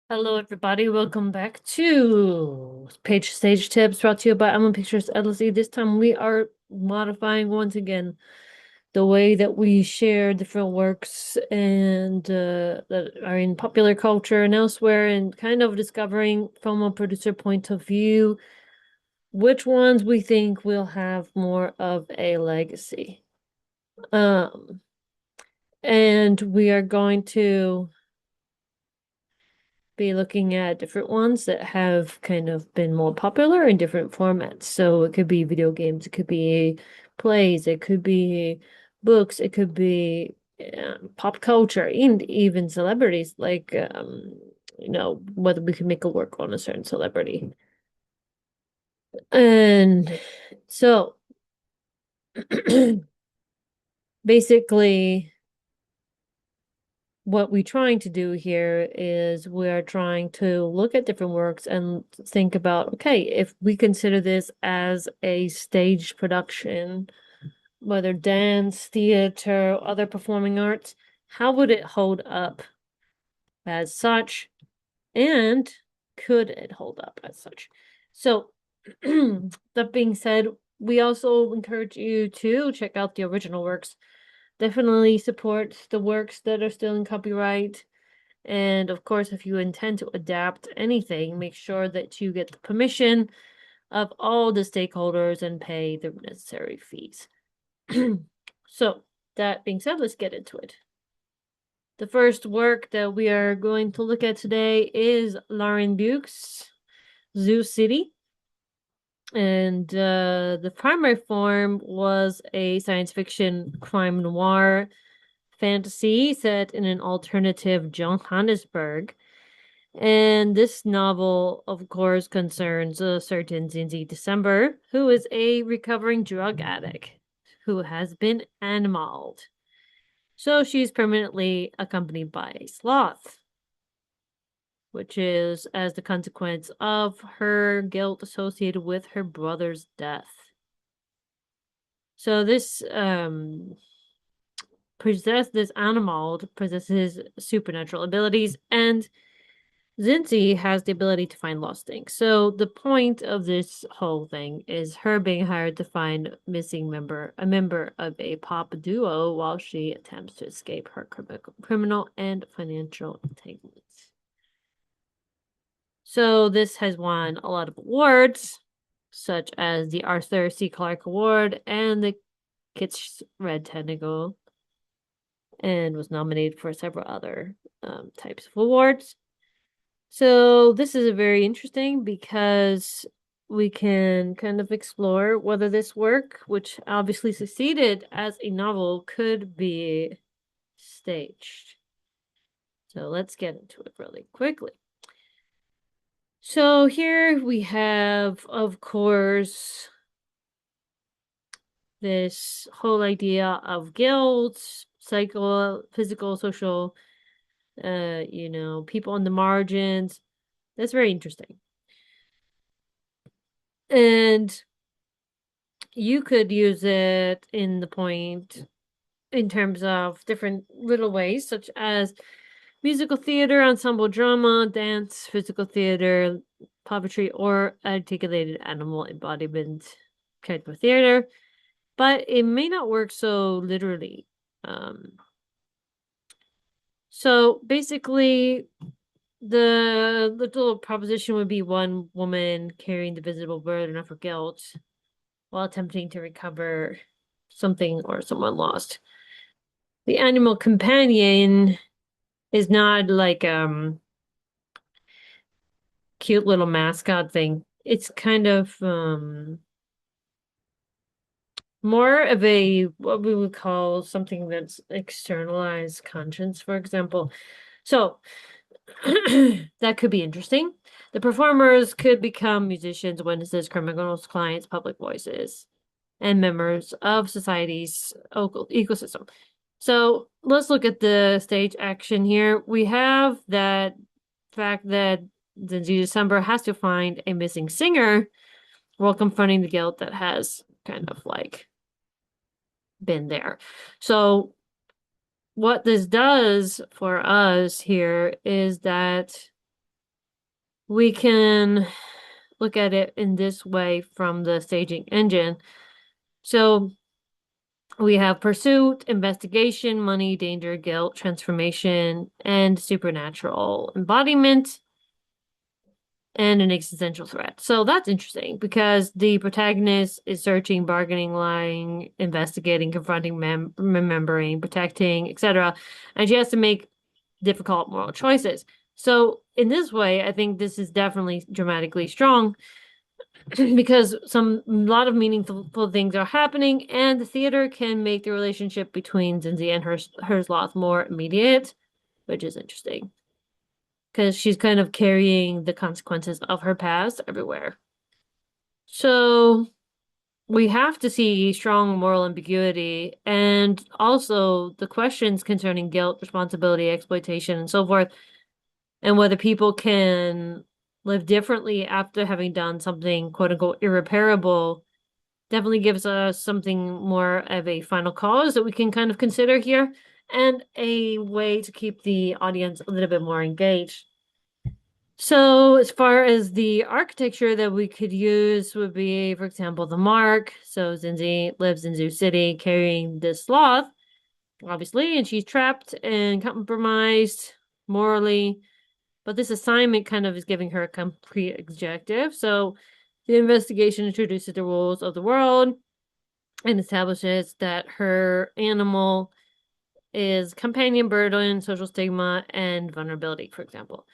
Hello, everybody. Welcome back to Page Stage Tips brought to you by Alman Pictures Alexí. This time we are modifying once again the way that we share different works and that are in popular culture and elsewhere, and kind of discovering from a producer point of view which ones we think will have more of a legacy. Um, and we are going to be looking at different ones that have kind of been more popular in different formats. So it could be video games, it could be plays, it could be books, it could be pop culture, and even celebrities, like whether we can make a work on a certain celebrity. And so basically what we're trying to do here is we're trying to look at different works and think about, okay, if we consider this as a stage production, whether dance, theater, other performing arts, how would it hold up as such? And could it hold up as such? So, that being said, we also encourage you to check out the original works. Definitely support the works that are still in copyright. And of course, if you intend to adapt anything, make sure that you get the permission of all the stakeholders and pay the necessary fees. So, that being said, let's get into it. The first work that we are going to look at today is Lauren Beukes' Zoo City. And the primary form was a science fiction crime noir fantasy set in an alternative Johannesburg. And this novel, of course, concerns a certain Zinzi December, who is a recovering drug addict who has been animaled. So she's permanently accompanied by a sloth, which is as the consequence of her guilt associated with her brother's death. So this animal possesses supernatural abilities, and Zinzi has the ability to find lost things. So the point of this whole thing is her being hired to find a member of a pop duo while she attempts to escape her criminal and financial entanglements. So this has won a lot of awards, such as the Arthur C. Clarke Award and the Kitsch Red Tentacle, and was nominated for several other types of awards. So this is very interesting because we can kind of explore whether this work, which obviously succeeded as a novel, could be staged. So let's get into it really quickly. So here we have, of course, this whole idea of guilt, physical, social, people on the margins. That's very interesting. And you could use it in terms of different little ways, such as musical theater, ensemble drama, dance, physical theater, puppetry, or articulated animal embodiment kind of theater. But it may not work so literally. So basically, the little proposition would be one woman carrying the visible burden of her guilt while attempting to recover something or someone lost. The animal companion is not like cute little mascot thing. It's kind of more of a what we would call something that's externalized conscience, for example. So that could be interesting. The performers could become musicians, witnesses, criminals, clients, public voices, and members of society's ecosystem. So let's look at the stage action here. We have that fact that Zinzi December has to find a missing singer while confronting the guilt that has kind of like been there. So what this does for us here is that we can look at it in this way from the staging engine. So we have pursuit, investigation, money, danger, guilt, transformation, and supernatural embodiment, and an existential threat. So that's interesting because the protagonist is searching, bargaining, lying, investigating, confronting, remembering, protecting, etc. And she has to make difficult moral choices. So in this way, I think this is definitely dramatically strong because a lot of meaningful things are happening, and the theater can make the relationship between Zinzi and her sloth more immediate, which is interesting because she's kind of carrying the consequences of her past everywhere. So we have to see strong moral ambiguity and also the questions concerning guilt, responsibility, exploitation, and so forth, and whether people can live differently after having done something quote unquote irreparable definitely gives us something more of a final cause that we can kind of consider here and a way to keep the audience a little bit more engaged. So as far as the architecture that we could use would be, for example, the mark. So Zinzi lives in Zoo City carrying this sloth, obviously, and she's trapped and compromised morally. But this assignment kind of is giving her a complete objective. So the investigation introduces the rules of the world and establishes that her animal is companion burden, social stigma, and vulnerability, for example.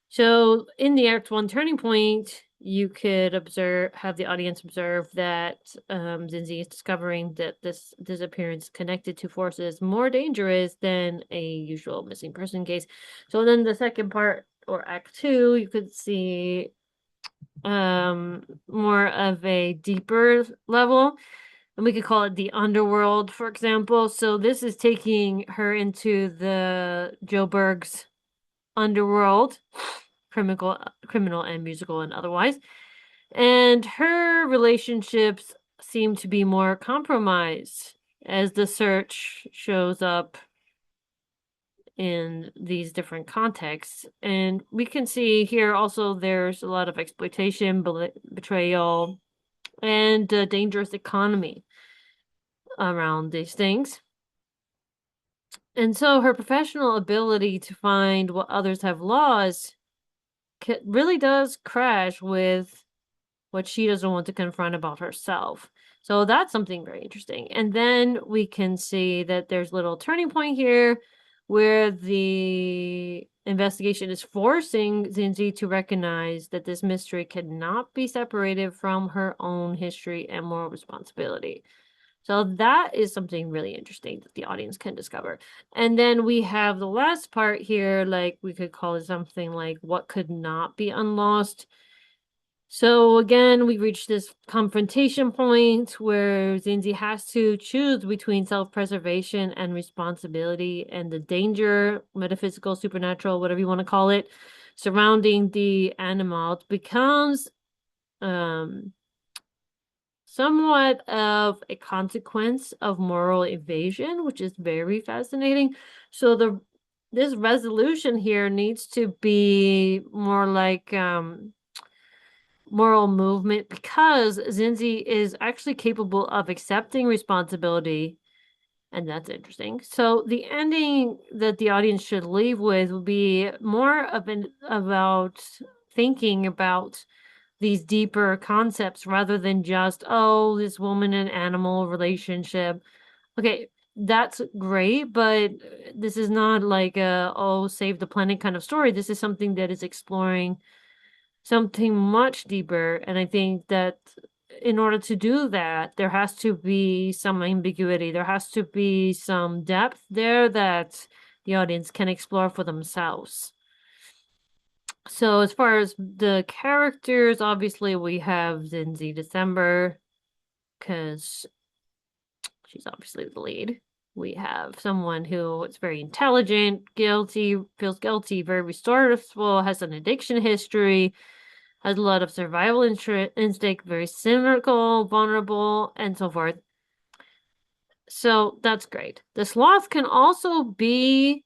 So in the Act 1 turning point, you could have the audience observe that Zinzi is discovering that this disappearance is connected to forces more dangerous than a usual missing person case. So then the second part, or Act 2, you could see more of a deeper level, and we could call it the underworld, for example. So this is taking her into the Joburg's underworld, criminal and musical and otherwise. And her relationships seem to be more compromised as the search shows up in these different contexts. And we can see here also there's a lot of exploitation, betrayal, and a dangerous economy around these things. And so her professional ability to find what others have lost really does crash with what she doesn't want to confront about herself. So that's something very interesting. And then we can see that there's a little turning point here where the investigation is forcing Zinzi to recognize that this mystery cannot be separated from her own history and moral responsibility. So that is something really interesting that the audience can discover. And then we have the last part here, like we could call it something like what could not be unlost. So again, we reach this confrontation point where Zinzi has to choose between self-preservation and responsibility, and the danger, metaphysical, supernatural, whatever you want to call it, surrounding the animal becomes somewhat of a consequence of moral evasion, which is very fascinating. So this resolution here needs to be more like moral movement, because Zinzi is actually capable of accepting responsibility, and that's interesting. So the ending that the audience should leave with will be more of about thinking about these deeper concepts rather than just, oh, this woman and animal relationship. Okay, that's great, but this is not like a, oh, save the planet kind of story. This is something that is exploring something much deeper. And I think that in order to do that, there has to be some ambiguity. There has to be some depth there that the audience can explore for themselves. So as far as the characters, obviously we have Zinzi December, because she's obviously the lead. We have someone who is very intelligent, feels guilty, very resourceful, has an addiction history, has a lot of survival instinct, very cynical, vulnerable, and so forth. So that's great. The sloth can also be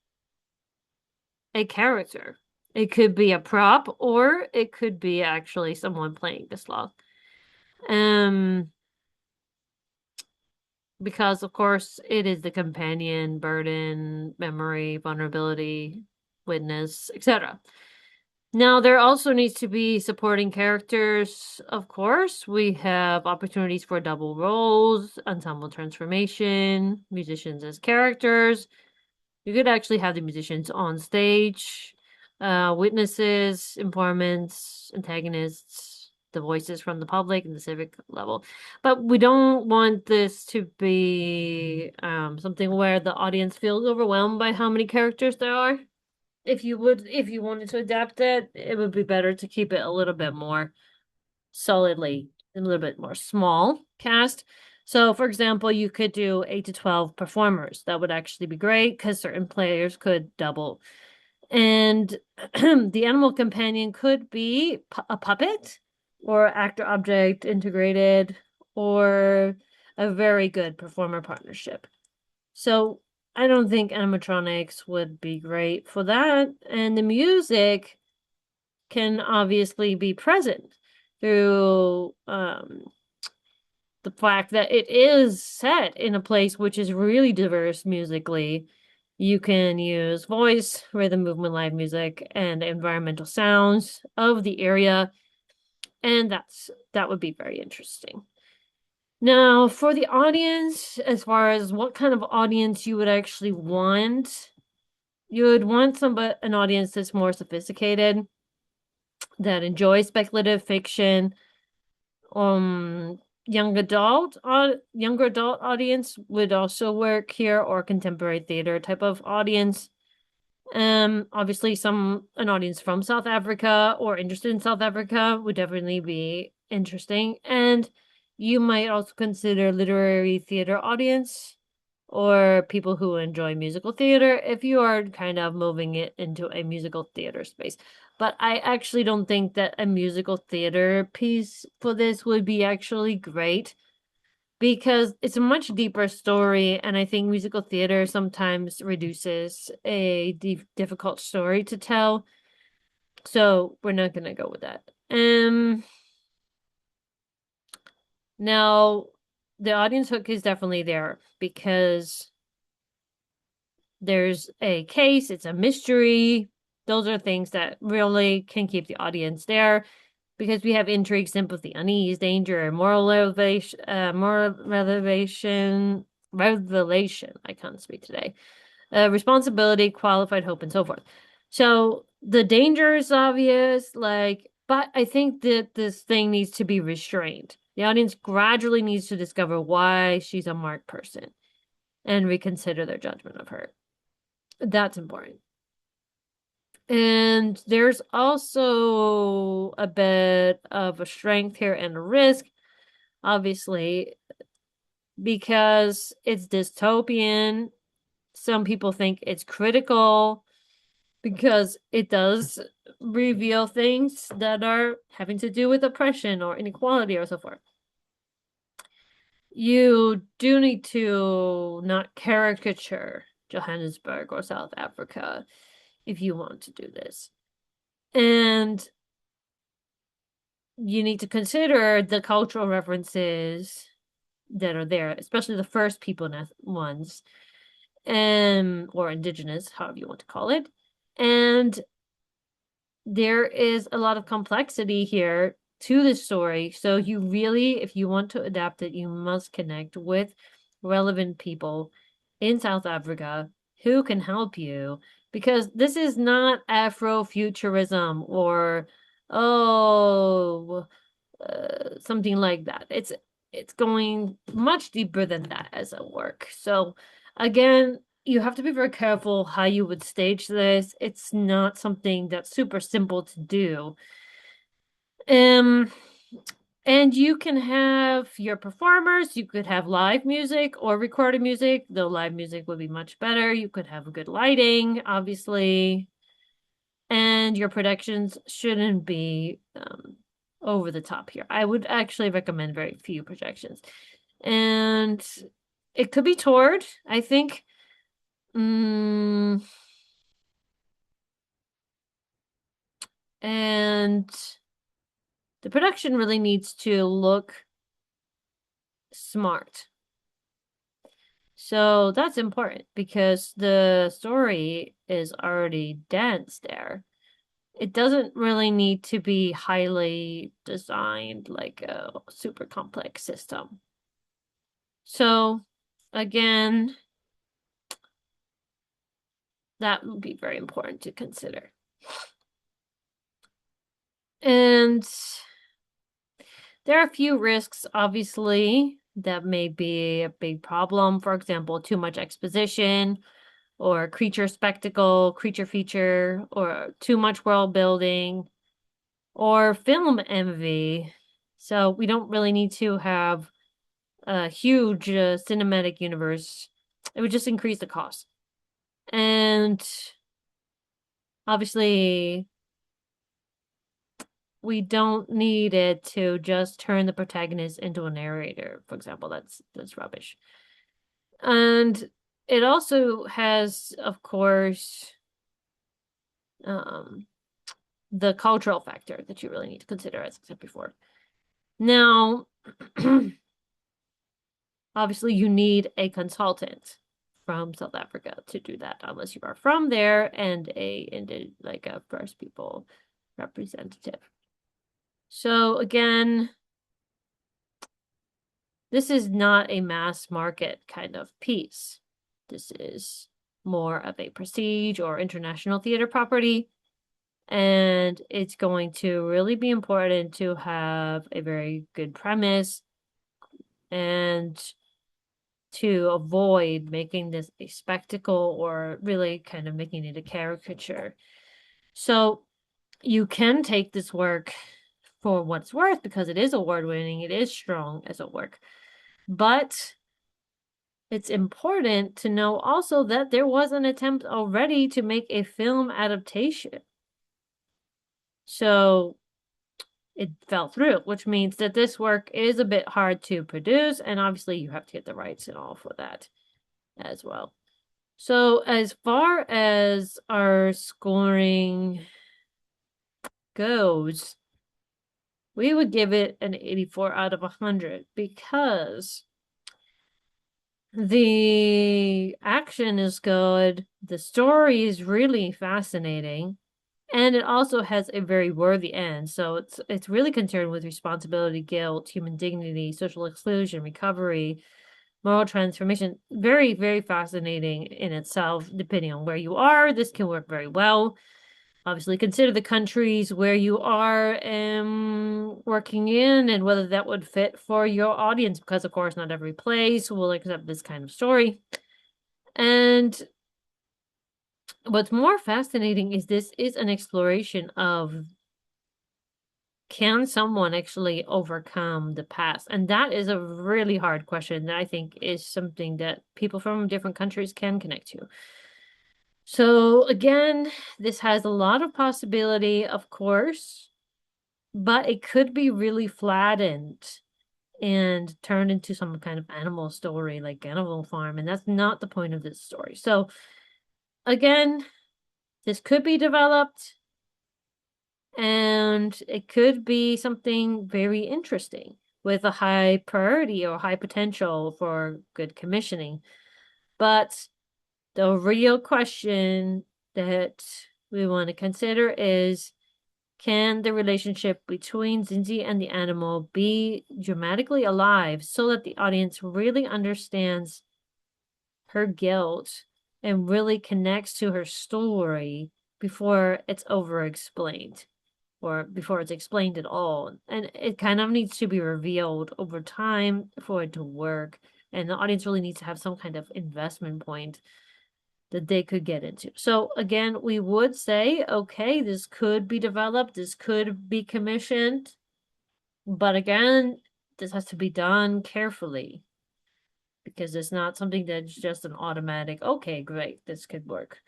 a character. It could be a prop, or it could be actually someone playing the sloth. Um, because of course it is the companion, burden, memory, vulnerability, witness, etc. Now, there also needs to be supporting characters, of course. We have opportunities for double roles, ensemble transformation, musicians as characters. You could actually have the musicians on stage, witnesses, informants, antagonists, the voices from the public and the civic level. But we don't want this to be something where the audience feels overwhelmed by how many characters there are. If you wanted to adapt it, it would be better to keep it a little bit more solidly, a little bit more small cast. So, for example, you could do 8 to 12 performers. That would actually be great because certain players could double. And the animal companion could be a puppet or actor object integrated or a very good performer partnership. So, I don't think animatronics would be great for that. And the music can obviously be present through the fact that it is set in a place which is really diverse musically. You can use voice, rhythm, movement, live music, and environmental sounds of the area, and that would be very interesting. Now, for the audience, as far as what kind of audience you would actually want, you would want an audience that's more sophisticated, that enjoys speculative fiction. Um, younger adult audience would also work here, or contemporary theater type of audience. Obviously, an audience from South Africa or interested in South Africa would definitely be interesting. And you might also consider literary theater audience or people who enjoy musical theater if you are kind of moving it into a musical theater space. But I actually don't think that a musical theater piece for this would be actually great because it's a much deeper story, and I think musical theater sometimes reduces a difficult story to tell. So we're not gonna go with that. Now the audience hook is definitely there because there's a case, it's a mystery. Those are things that really can keep the audience there because we have intrigue, sympathy, unease, danger, revelation. I can't speak today. Responsibility, qualified hope, and so forth. So the danger is obvious, but I think that this thing needs to be restrained. The audience gradually needs to discover why she's a marked person and reconsider their judgment of her. That's important. And there's also a bit of a strength here and a risk, obviously, because it's dystopian. Some people think it's critical because it does reveal things that are having to do with oppression or inequality or so forth. You do need to not caricature Johannesburg or South Africa if you want to do this. And you need to consider the cultural references that are there, especially the first people ones, or indigenous, however you want to call it. And there is a lot of complexity here to the story. So you really, if you want to adapt it, you must connect with relevant people in South Africa who can help you, because this is not Afrofuturism or oh something like that. It's going much deeper than that as a work. So again, you have to be very careful how you would stage this. It's not something that's super simple to do. Um, and you can have your performers, you could have live music or recorded music, though live music would be much better. You could have good lighting, obviously. And your productions shouldn't be over the top here. I would actually recommend very few projections. And it could be toured, I think. And the production really needs to look smart. So that's important because the story is already dense there. It doesn't really need to be highly designed like a super complex system. So again, that would be very important to consider. And there are a few risks, obviously, that may be a big problem. For example, too much exposition, or creature spectacle, creature feature, or too much world building, or film envy. So we don't really need to have a huge cinematic universe. It would just increase the cost. And obviously, we don't need it to just turn the protagonist into a narrator, for example. That's rubbish. And it also has, of course, um, the cultural factor that you really need to consider, as I said before. Now, obviously, you need a consultant from South Africa to do that, unless you are from there and like a First People representative. So again, this is not a mass market kind of piece. This is more of a prestige or international theater property. And it's going to really be important to have a very good premise and to avoid making this a spectacle or really kind of making it a caricature. So you can take this work for what it's worth because it is award-winning, it is strong as a work. But it's important to know also that there was an attempt already to make a film adaptation. So it fell through, which means that this work is a bit hard to produce, and obviously you have to get the rights and all for that as well. So as far as our scoring goes, we would give it an 84 out of 100 because the action is good, the story is really fascinating, and it also has a very worthy end. So it's really concerned with responsibility, guilt, human dignity, social exclusion, recovery, moral transformation. Very, very fascinating in itself, depending on where you are. This can work very well. Obviously, consider the countries where you are working in and whether that would fit for your audience, because of course, not every place will accept this kind of story. And what's more fascinating is this is an exploration of, can someone actually overcome the past? And that is a really hard question that I think is something that people from different countries can connect to. So again, this has a lot of possibility, of course, but it could be really flattened and turned into some kind of animal story like Animal Farm, and that's not the point of this story. So again, this could be developed and it could be something very interesting with a high priority or high potential for good commissioning. But the real question that we want to consider is, can the relationship between Zinzi and the animal be dramatically alive so that the audience really understands her guilt and really connects to her story before it's over explained or before it's explained at all? And it kind of needs to be revealed over time for it to work. And the audience really needs to have some kind of investment point that they could get into. So again, we would say, okay, this could be developed, this could be commissioned, but again, this has to be done carefully because it's not something that's just an automatic, okay, great, this could work.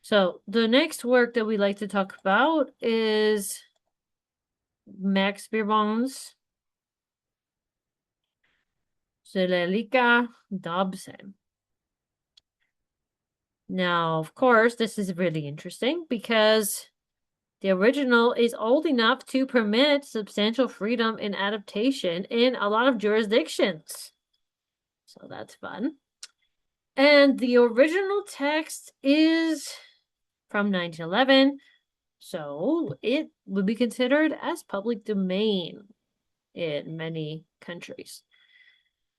So the next work that we like to talk about is Max Beerbohm's Zuleika Dobson. Now, of course, this is really interesting because The original is old enough to permit substantial freedom in adaptation in a lot of jurisdictions. So that's fun. And the original text is from 1911, so it would be considered as public domain in many countries.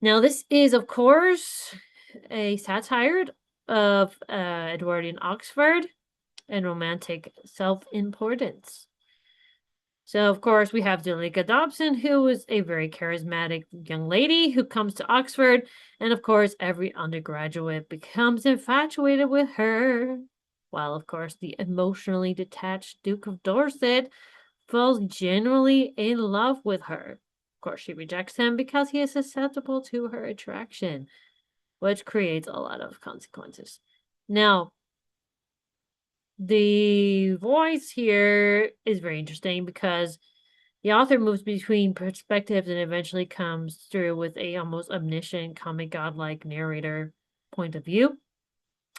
Now, this is, of course, a satire of Edwardian Oxford and romantic self-importance. So, of course, we have Zuleika Dobson, who is a very charismatic young lady who comes to Oxford, and of course, every undergraduate becomes infatuated with her, while, of course, the emotionally detached Duke of Dorset falls genuinely in love with her. Of course, she rejects him because he is susceptible to her attraction, which creates a lot of consequences. Now, the voice here is very interesting because the author moves between perspectives and eventually comes through with a almost omniscient, comic godlike narrator point of view,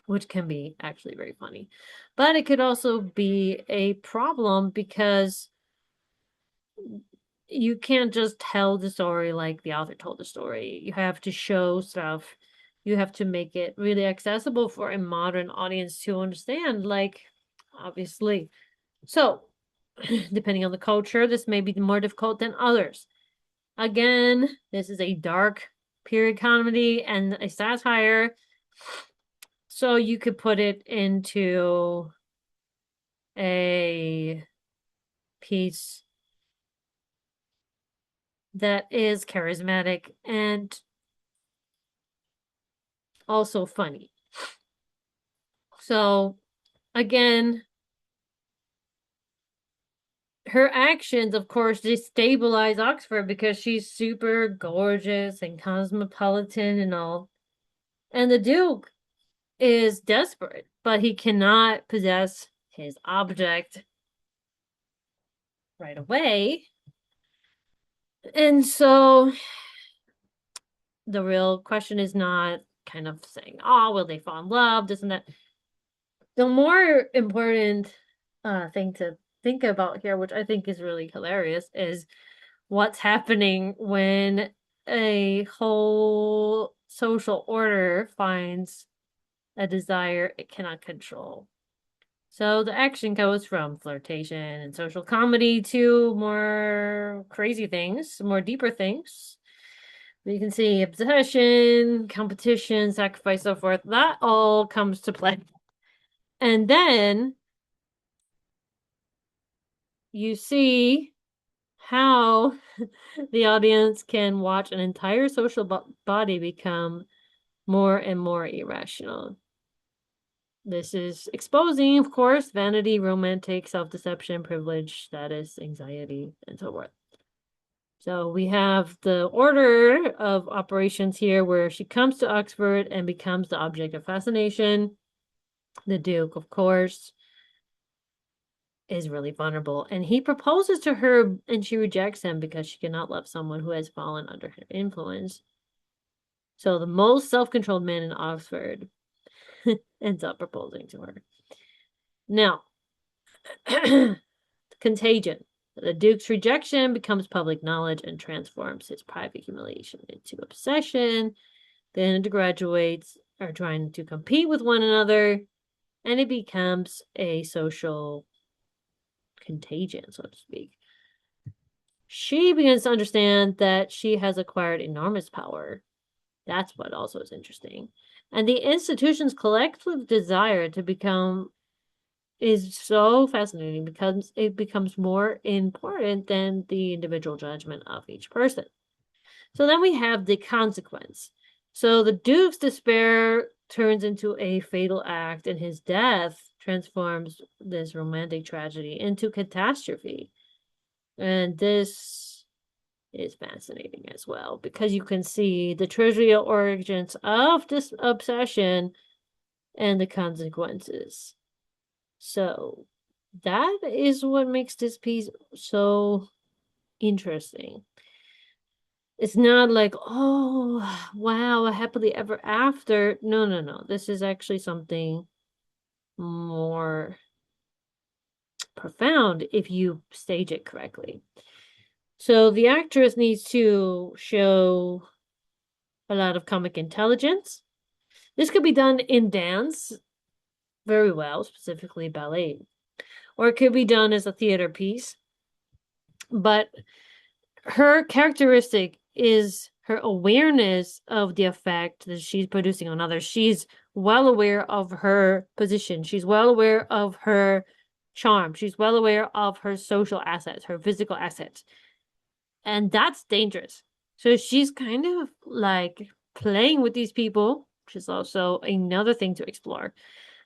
which can be actually very funny. But it could also be a problem because you can't just tell the story like the author told the story. You have to show stuff. You have to make it really accessible for a modern audience to understand, like, obviously. So, depending on the culture, this may be more difficult than others. Again, this is a dark period comedy and a satire. So you could put it into a piece that is charismatic and also funny. So, again, her actions, of course, destabilize Oxford because she's super gorgeous and cosmopolitan and all. And the Duke is desperate, but he cannot possess his object right away. And so the real question is not kind of saying, oh, will they fall in love, this and that. The more important thing to think about here, which I think is really hilarious, is what's happening when a whole social order finds a desire it cannot control. So the action goes from flirtation and social comedy to more crazy things, more deeper things. You can see obsession, competition, sacrifice, so forth. That all comes to play. And then you see how the audience can watch an entire social body become more and more irrational. This is exposing, of course, vanity, romantic, self-deception, privilege, status, anxiety, and so forth. So we have the order of operations here where she comes to Oxford and becomes the object of fascination. The Duke, of course, is really vulnerable. And he proposes to her and she rejects him because she cannot love someone who has fallen under her influence. So the most self-controlled man in Oxford ends up proposing to her. Now, contagion. The Duke's rejection becomes public knowledge and transforms his private humiliation into obsession. The undergraduates are trying to compete with one another, and it becomes a social contagion, so to speak. She begins to understand that she has acquired enormous power. That's what also is interesting. And the institution's collective desire to become is so fascinating because it becomes more important than the individual judgment of each person. So then we have the consequence. So the Duke's despair turns into a fatal act, and his death transforms this romantic tragedy into catastrophe. And this is fascinating as well because you can see the trivial origins of this obsession and the consequences. So that is what makes this piece so interesting. It's not like, oh, wow, a happily ever after. No, no, no. This is actually something more profound if you stage it correctly. So the actress needs to show a lot of comic intelligence. This could be done in dance very well, specifically ballet, or it could be done as a theater piece. But her characteristic is her awareness of the effect that she's producing on others. She's well aware of her position. She's well aware of her charm. She's well aware of her social assets, her physical assets. And that's dangerous. So she's kind of like playing with these people, which is also another thing to explore.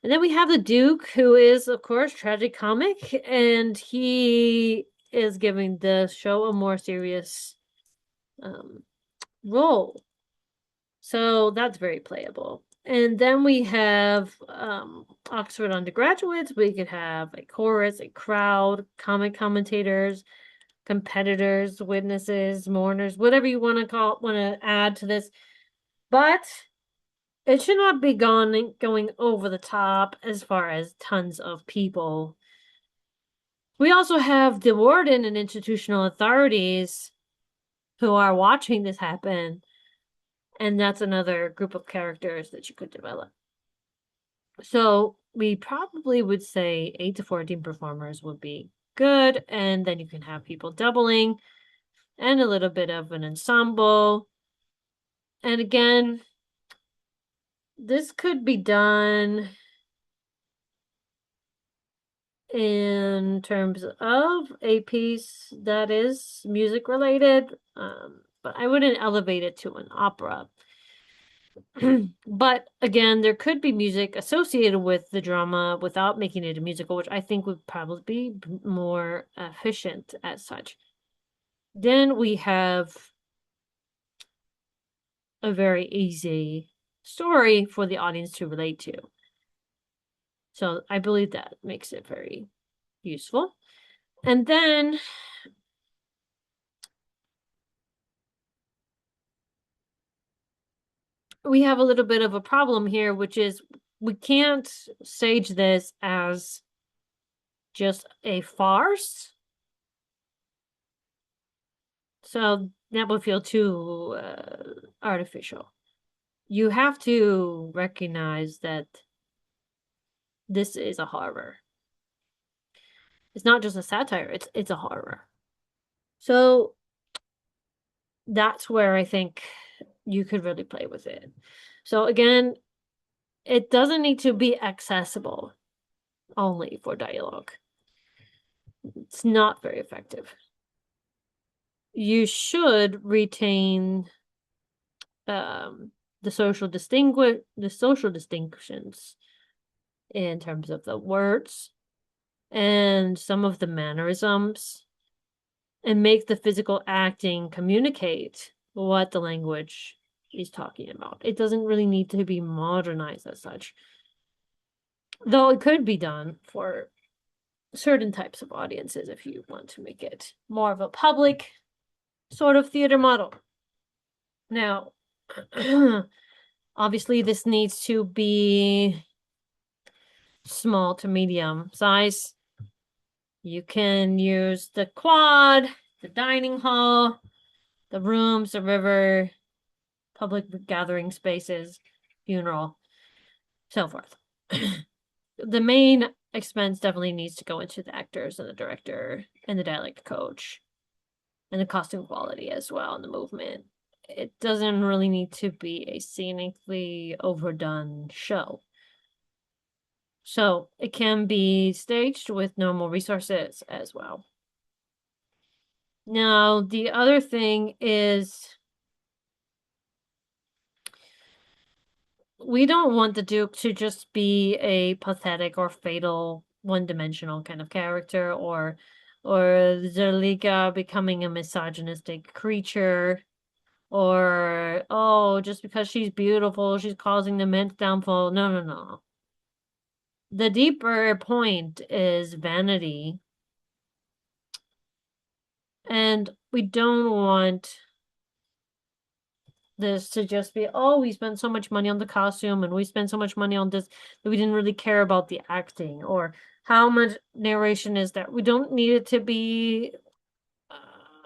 And then we have the Duke, who is, of course, tragicomic, and he is giving the show a more serious role. So that's very playable. And then we have Oxford undergraduates. We could have a chorus, a crowd, comic commentators, competitors, witnesses, mourners, whatever you want to add to this. But it should not be going over the top as far as tons of people. We also have the warden and institutional authorities who are watching this happen. And that's another group of characters that you could develop. So we probably would say 8 to 14 performers would be good. And then you can have people doubling and a little bit of an ensemble. And again, this could be done in terms of a piece that is music related, but I wouldn't elevate it to an opera. But again, there could be music associated with the drama without making it a musical, which I think would probably be more efficient as such. Then we have a very easy story for the audience to relate to. So I believe that makes it very useful. And then we have a little bit of a problem here, which is we can't stage this as just a farce. So that would feel too artificial. You have to recognize that this is a horror. It's not just a satire, it's a horror. So that's where I think you could really play with it. So again, it doesn't need to be accessible only for dialogue. It's not very effective. You should retain the social distinctions in terms of the words and some of the mannerisms, and make the physical acting communicate what the language is talking about. It doesn't really need to be modernized as such, though it could be done for certain types of audiences if you want to make it more of a public sort of theater model. Now, obviously, this needs to be small to medium size. You can use the quad, the dining hall, the rooms, the river, public gathering spaces, funeral, so forth. The main expense definitely needs to go into the actors and the director and the dialect coach and the costume quality as well and the movement. It doesn't really need to be a scenically overdone show. So it can be staged with normal resources as well. Now, the other thing is we don't want the Duke to just be a pathetic or fatal one-dimensional kind of character, or Zuleika becoming a misogynistic creature, or oh, just because she's beautiful, she's causing the men's downfall. No, no, no. The deeper point is vanity. And we don't want this to just be, oh, we spent so much money on the costume and we spent so much money on this that we didn't really care about the acting or how much narration is there. We don't need it to be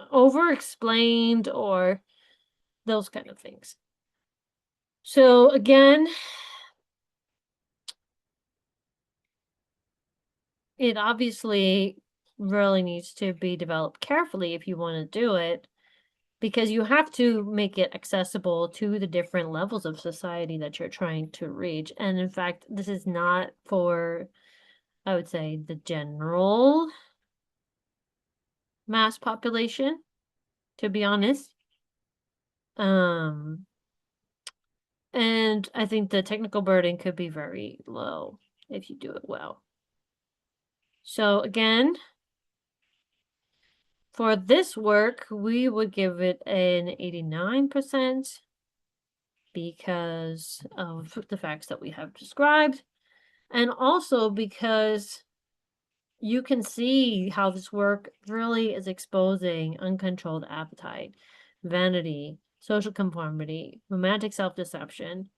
over-explained or those kind of things. So again, it obviously really needs to be developed carefully if you want to do it, because you have to make it accessible to the different levels of society that you're trying to reach. And in fact, this is not for, I would say, the general mass population, to be honest. And I think the technical burden could be very low if you do it well. So again, for this work, we would give it an 89% because of the facts that we have described, and also because you can see how this work really is exposing uncontrolled appetite, vanity, social conformity, romantic self-deception,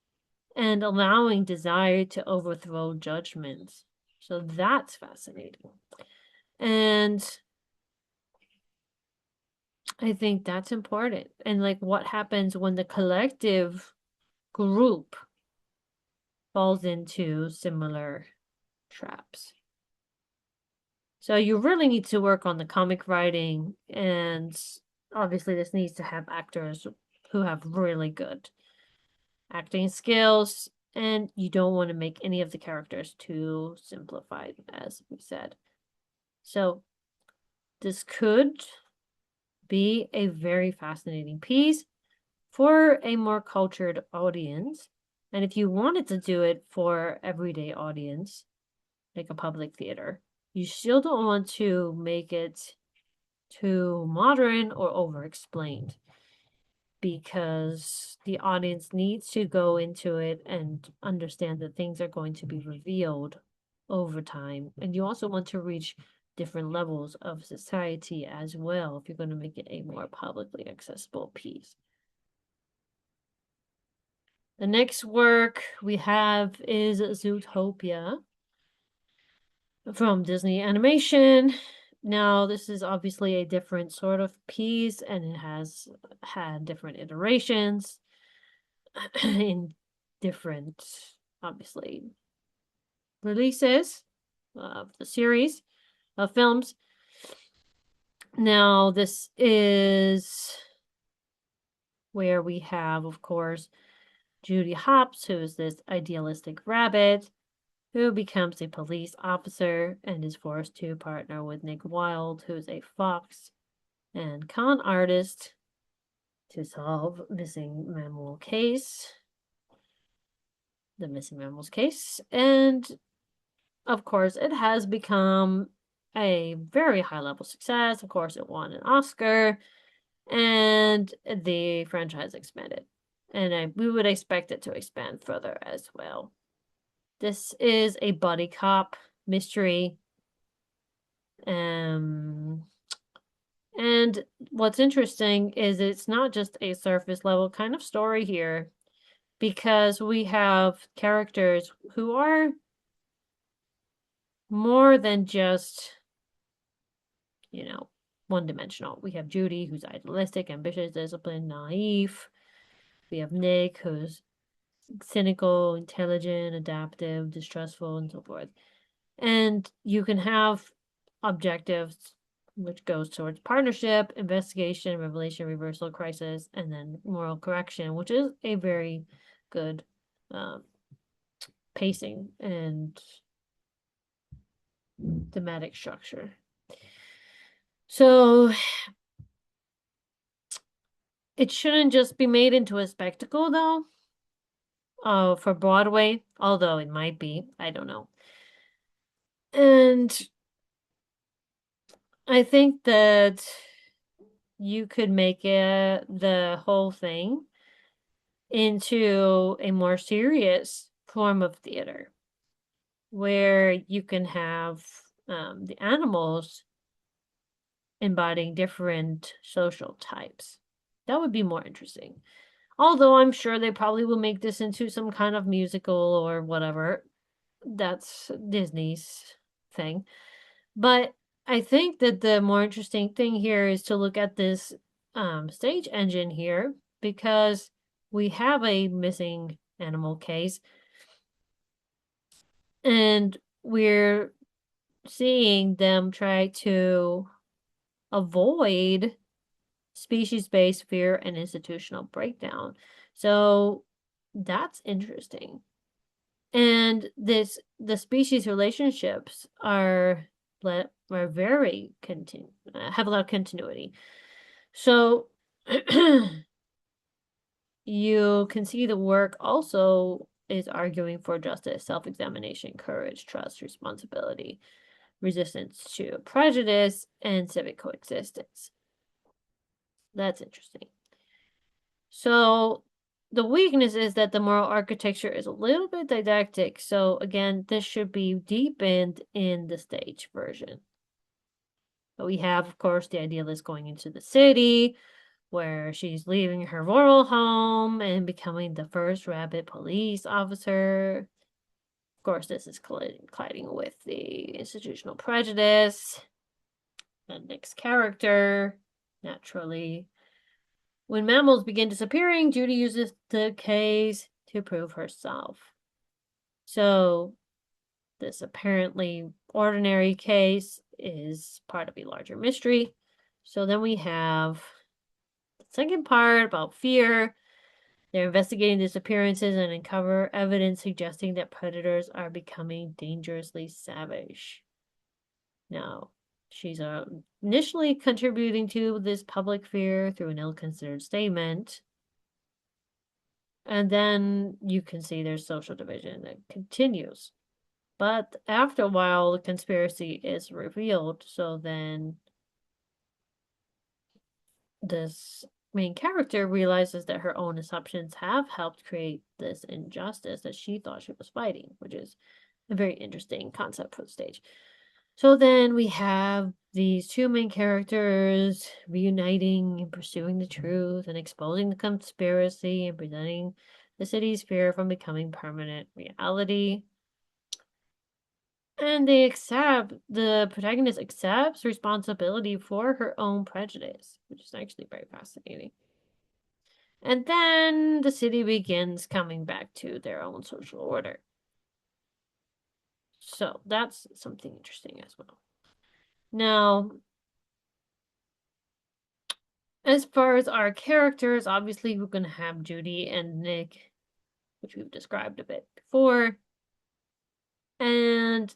and allowing desire to overthrow judgments. So that's fascinating. And I think that's important. And like what happens when the collective group falls into similar traps. So you really need to work on the comic writing, and obviously this needs to have actors who have really good acting skills, and you don't want to make any of the characters too simplified, as we said. So this could be a very fascinating piece for a more cultured audience. And if you wanted to do it for everyday audience, like a public theater, you still don't want to make it too modern or over-explained, because the audience needs to go into it and understand that things are going to be revealed over time. And you also want to reach different levels of society as well if you're going to make it a more publicly accessible piece. The next work we have is Zootopia from Disney Animation. Now, this is obviously a different sort of piece, and it has had different iterations in different, obviously, releases of the series of films. Now, this is where we have, of course, Judy Hopps, who is this idealistic rabbit who becomes a police officer and is forced to partner with Nick Wilde, who's a fox and con artist, to solve the missing mammals case. And of course, it has become a very high level success. Of course, it won an Oscar, and the franchise expanded. And we would expect it to expand further as well. This is a buddy cop mystery. And what's interesting is it's not just a surface level kind of story here, because we have characters who are more than just, one-dimensional. We have Judy, who's idealistic, ambitious, disciplined, naive. We have Nick, who's cynical, intelligent, adaptive, distrustful, and so forth. And you can have objectives, which goes towards partnership, investigation, revelation, reversal, crisis, and then moral correction, which is a very good pacing and thematic structure. So it shouldn't just be made into a spectacle, though, for Broadway, although it might be. I don't know. And I think that you could make the whole thing into a more serious form of theater, where you can have the animals embodying different social types. That would be more interesting. Although I'm sure they probably will make this into some kind of musical or whatever. That's Disney's thing. But I think that the more interesting thing here is to look at this stage engine here, because we have a missing animal case, and we're seeing them try to avoid species-based fear and institutional breakdown. So that's interesting. And the species relationships are very have a lot of continuity. So you can see the work also is arguing for justice, self-examination, courage, trust, responsibility, resistance to prejudice, and civic coexistence. That's interesting. So the weakness is that the moral architecture is a little bit didactic. So again, this should be deepened in the stage version. But we have, of course, the idealist going into the city, where she's leaving her rural home and becoming the first rabbit police officer. Of course, this is colliding with the institutional prejudice. The next character, naturally. When mammals begin disappearing, Judy uses the case to prove herself. So this apparently ordinary case is part of a larger mystery. So then we have the second part about fear. They're investigating disappearances and uncover evidence suggesting that predators are becoming dangerously savage. Now, she's initially contributing to this public fear through an ill-considered statement. And then you can see there's social division that continues. But after a while, the conspiracy is revealed. So then this main character realizes that her own assumptions have helped create this injustice that she thought she was fighting, which is a very interesting concept for the stage. So then we have these two main characters reuniting and pursuing the truth and exposing the conspiracy and presenting the city's fear from becoming permanent reality. And the protagonist accepts responsibility for her own prejudice, which is actually very fascinating. And then the city begins coming back to their own social order. So that's something interesting as well. Now, as far as our characters, obviously we're going to have Judy and Nick, which we've described a bit before. And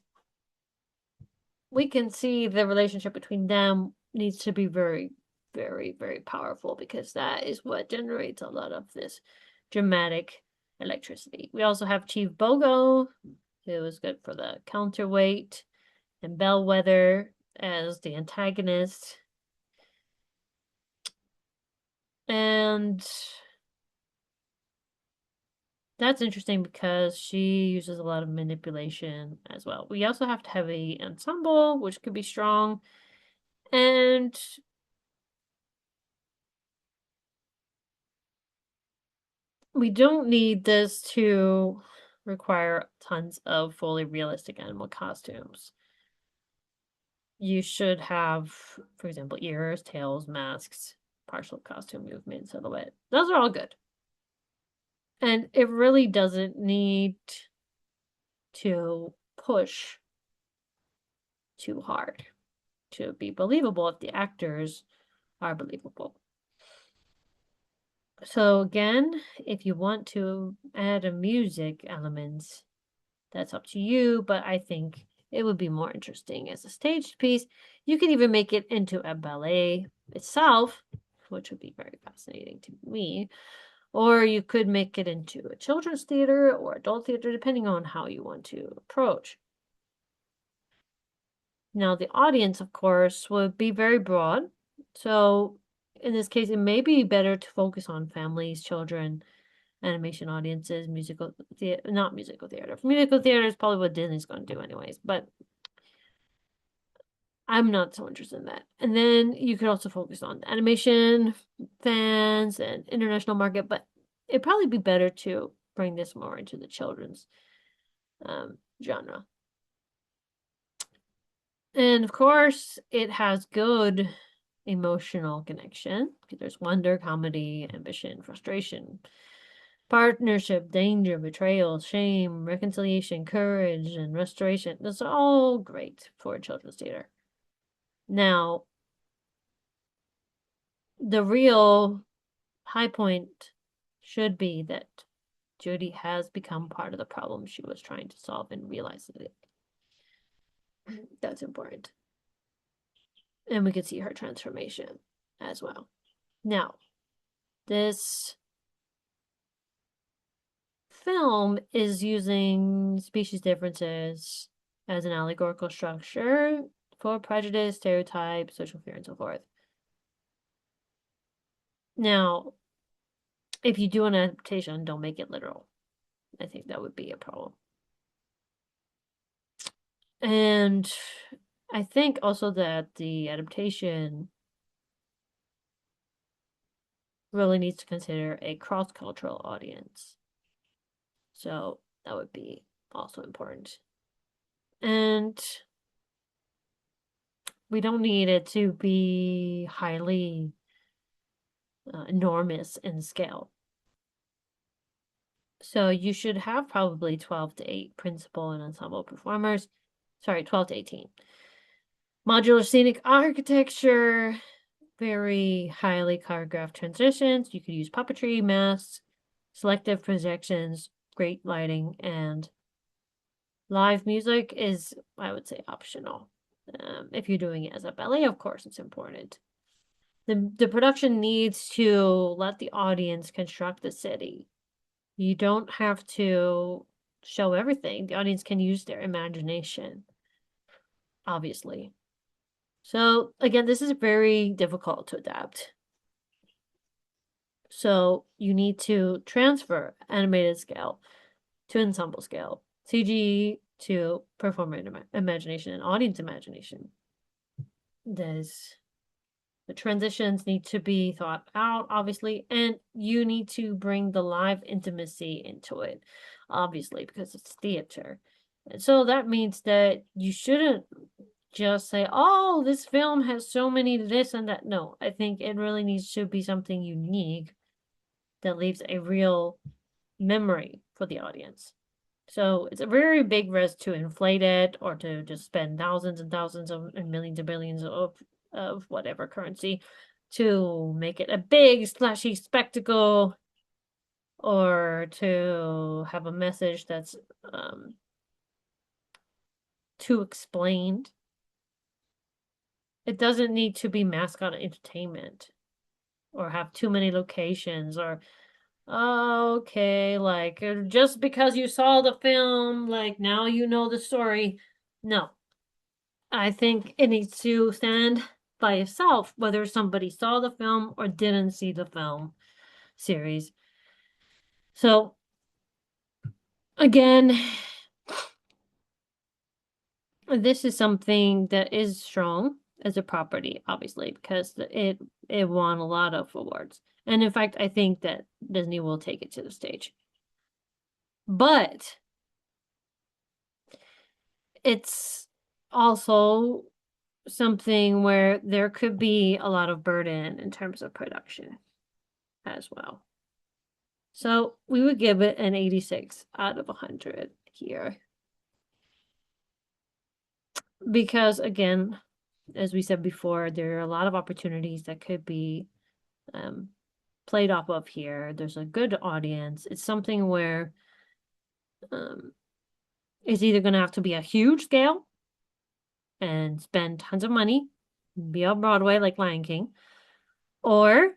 we can see the relationship between them needs to be very, very, very powerful, because that is what generates a lot of this dramatic electricity. We also have Chief Bogo, who is good for the counterweight, and Bellwether as the antagonist. And that's interesting because she uses a lot of manipulation as well. We also have to have a ensemble, which could be strong. And we don't need this to require tons of fully realistic animal costumes. You should have, for example, ears, tails, masks, partial costume movement, silhouette. Those are all good. And it really doesn't need to push too hard to be believable if the actors are believable. So again, if you want to add a music elements, that's up to you, but I think it would be more interesting as a staged piece. You can even make it into a ballet itself, which would be very fascinating to me. Or you could make it into a children's theater or adult theater, depending on how you want to approach. Now, the audience, of course, would be very broad. So in this case, it may be better to focus on families, children, animation audiences, not musical theater. Musical theater is probably what Disney's going to do anyways, but I'm not so interested in that. And then you could also focus on animation fans and international market, but it'd probably be better to bring this more into the children's genre. And of course, it has good emotional connection. There's wonder, comedy, ambition, frustration, partnership, danger, betrayal, shame, reconciliation, courage, and restoration. That's all great for children's theater. Now, the real high point should be that Judy has become part of the problem she was trying to solve and realizes it. That's important. And we could see her transformation as well. Now, this film is using species differences as an allegorical structure for prejudice, stereotype, social fear, and so forth. Now, if you do an adaptation, don't make it literal. I think that would be a problem. And I think also that the adaptation really needs to consider a cross-cultural audience. So that would be also important. And we don't need it to be highly enormous in scale. So you should have probably 12 to 8 principal and ensemble performers. Sorry, 12 to 18. Modular scenic architecture, very highly choreographed transitions. You could use puppetry, masks, selective projections, great lighting, and live music is, I would say, optional. If you're doing it as a ballet, of course, it's important. The production needs to let the audience construct the city. You don't have to show everything. The audience can use their imagination, obviously. So again, this is very difficult to adapt. So you need to transfer animated scale to ensemble scale, CG to performer imagination and audience imagination. The transitions need to be thought out, obviously, and you need to bring the live intimacy into it, obviously, because it's theater. And so that means that you shouldn't just say, oh, this film has so many this and that. No, I think it really needs to be something unique that leaves a real memory for the audience. So it's a very big risk to inflate it or to just spend thousands and thousands of and millions and billions of whatever currency to make it a big splashy spectacle or to have a message that's too explained. It doesn't need to be mascot entertainment or have too many locations or okay, like just because you saw the film, like now you know the story. No. I think it needs to stand by itself, whether somebody saw the film or didn't see the film series. So again, this is something that is strong as a property, obviously, because it won a lot of awards. And in fact, I think that Disney will take it to the stage. But it's also something where there could be a lot of burden in terms of production as well. So we would give it an 86 out of 100 here. Because again, as we said before, there are a lot of opportunities that could be played off of here. There's a good audience. It's something where it's either going to have to be a huge scale and spend tons of money, be on Broadway like Lion King, or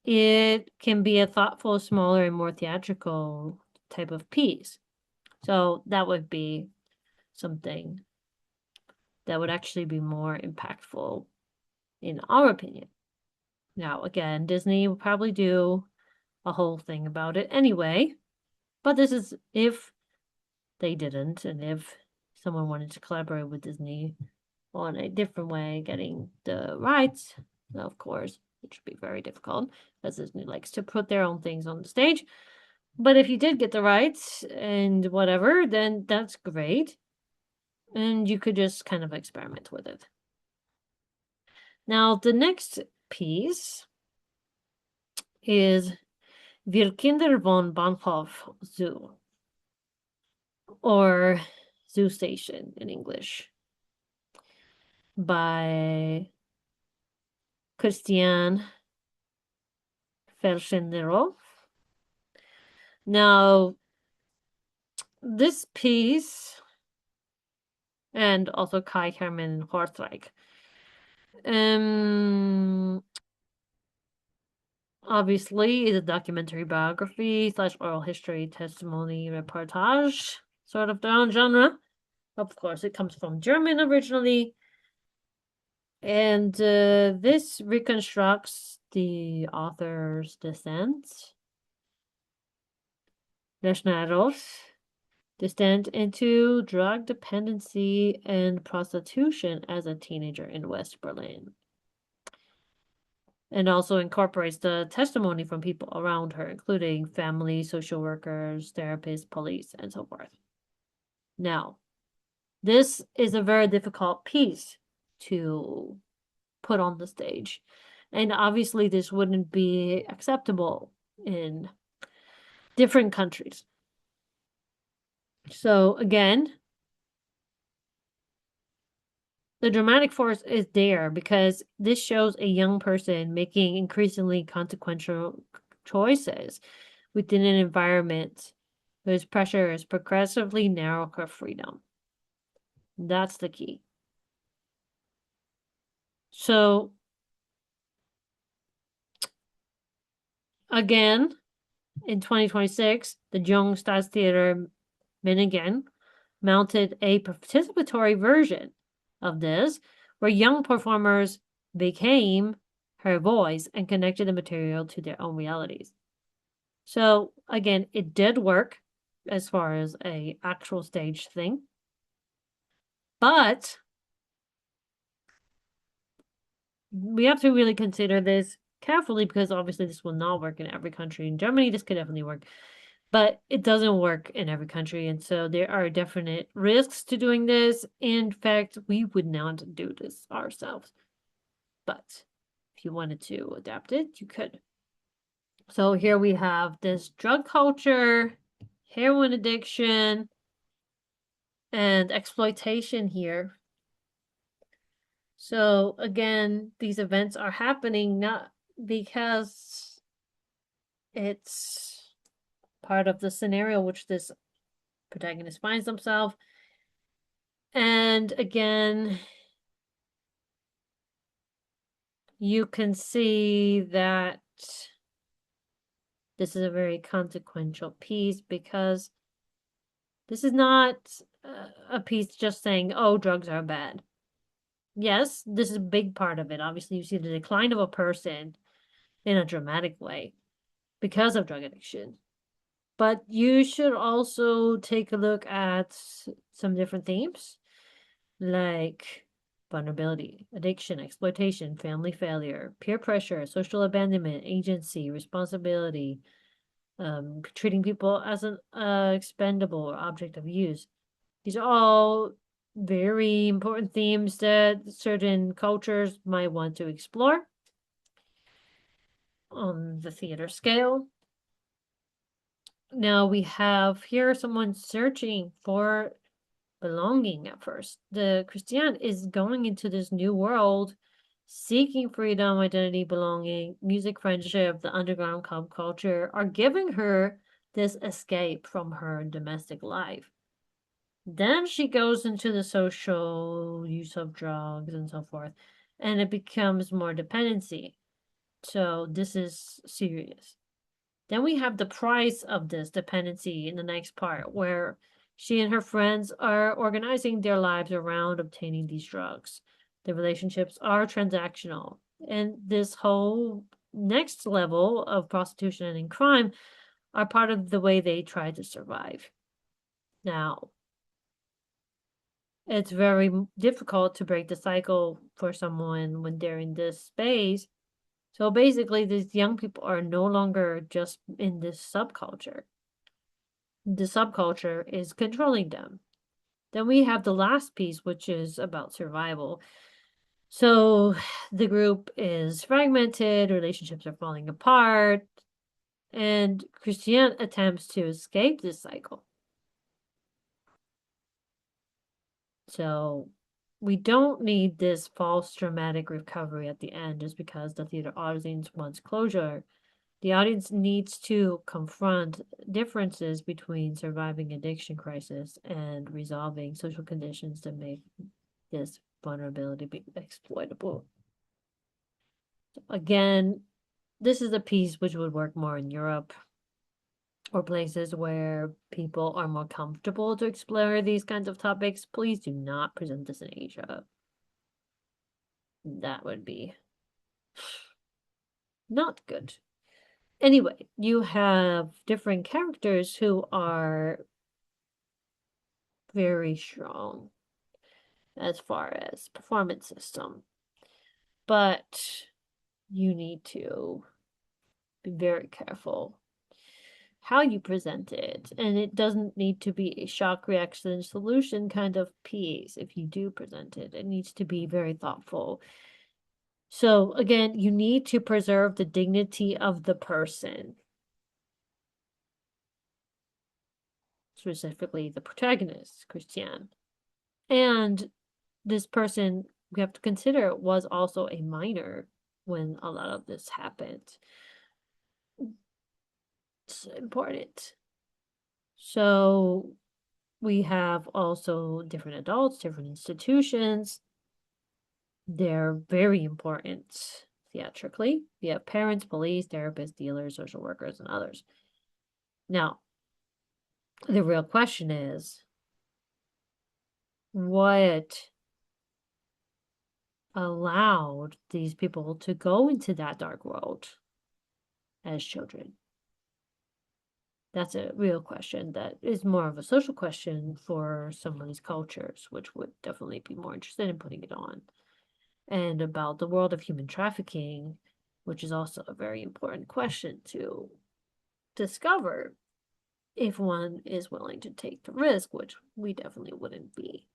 it can be a thoughtful, smaller, and more theatrical type of piece. So that would be something that would actually be more impactful in our opinion. Now, again, Disney will probably do a whole thing about it anyway, but this is if they didn't, and if someone wanted to collaborate with Disney on a different way, getting the rights, of course, which would be very difficult, as Disney likes to put their own things on the stage. But if you did get the rights and whatever, then that's great. And you could just kind of experiment with it. Now, the next piece is Wir Kinder von Bahnhof Zoo, or Zoo Station in English, by Christian Felscherinow. Now, this piece, and also Kai Hermann and Rieck, obviously is a documentary biography / oral history, testimony, reportage, sort of their own genre. Of course, it comes from German originally. And this reconstructs the author's descent, Leschnaro's descent into drug dependency and prostitution as a teenager in West Berlin. And also incorporates the testimony from people around her, including family, social workers, therapists, police, and so forth. Now, this is a very difficult piece to put on the stage. And obviously, this wouldn't be acceptable in different countries. So, again, the dramatic force is there because this shows a young person making increasingly consequential choices within an environment whose pressures progressively narrow her freedom. That's the key. So, again, in 2026, the Zong Staatstheater Minigen mounted a participatory version of this, where young performers became her voice and connected the material to their own realities. So again, it did work as far as a actual stage thing, but we have to really consider this carefully because obviously this will not work in every country. In Germany, this could definitely work, but it doesn't work in every country. And so there are definite risks to doing this. In fact, we would not do this ourselves. But if you wanted to adapt it, you could. So here we have this drug culture, heroin addiction, and exploitation here. So again, these events are happening not because it's part of the scenario which this protagonist finds himself. And again, you can see that this is a very consequential piece because this is not a piece just saying, oh, drugs are bad. Yes, this is a big part of it. Obviously, you see the decline of a person in a dramatic way because of drug addiction. But you should also take a look at some different themes like vulnerability, addiction, exploitation, family failure, peer pressure, social abandonment, agency, responsibility, treating people as an expendable or object of use. These are all very important themes that certain cultures might want to explore on the theater scale. Now we have here someone searching for belonging at first. The Christian is going into this new world, seeking freedom, identity, belonging, music, friendship, the underground club culture are giving her this escape from her domestic life. Then she goes into the social use of drugs and so forth, and it becomes more dependency. So this is serious. Then we have the price of this dependency in the next part, where she and her friends are organizing their lives around obtaining these drugs. The relationships are transactional. And this whole next level of prostitution and crime are part of the way they try to survive. Now, it's very difficult to break the cycle for someone when they're in this space. So basically, these young people are no longer just in this subculture. The subculture is controlling them. Then we have the last piece, which is about survival. So the group is fragmented, relationships are falling apart, and Christian attempts to escape this cycle. So we don't need this false dramatic recovery at the end just because the theater audience wants closure. The audience needs to confront differences between surviving addiction crisis and resolving social conditions that make this vulnerability be exploitable. Again, this is a piece which would work more in Europe or places where people are more comfortable to explore these kinds of topics. Please do not present this in Asia. That would be not good. Anyway, you have different characters who are very strong as far as performance system, but you need to be very careful how you present it, and it doesn't need to be a shock reaction solution kind of piece. If you do present it, it needs to be very thoughtful. So again, you need to preserve the dignity of the person, specifically the protagonist, Christian. And this person, we have to consider, was also a minor when a lot of this happened. It's important. So we have also different adults, different institutions. They're very important theatrically. We have parents, police, therapists, dealers, social workers, and others. Now, the real question is, what allowed these people to go into that dark world as children? That's a real question that is more of a social question for some of these cultures, which would definitely be more interested in putting it on. And about the world of human trafficking, which is also a very important question to discover if one is willing to take the risk, which we definitely wouldn't be.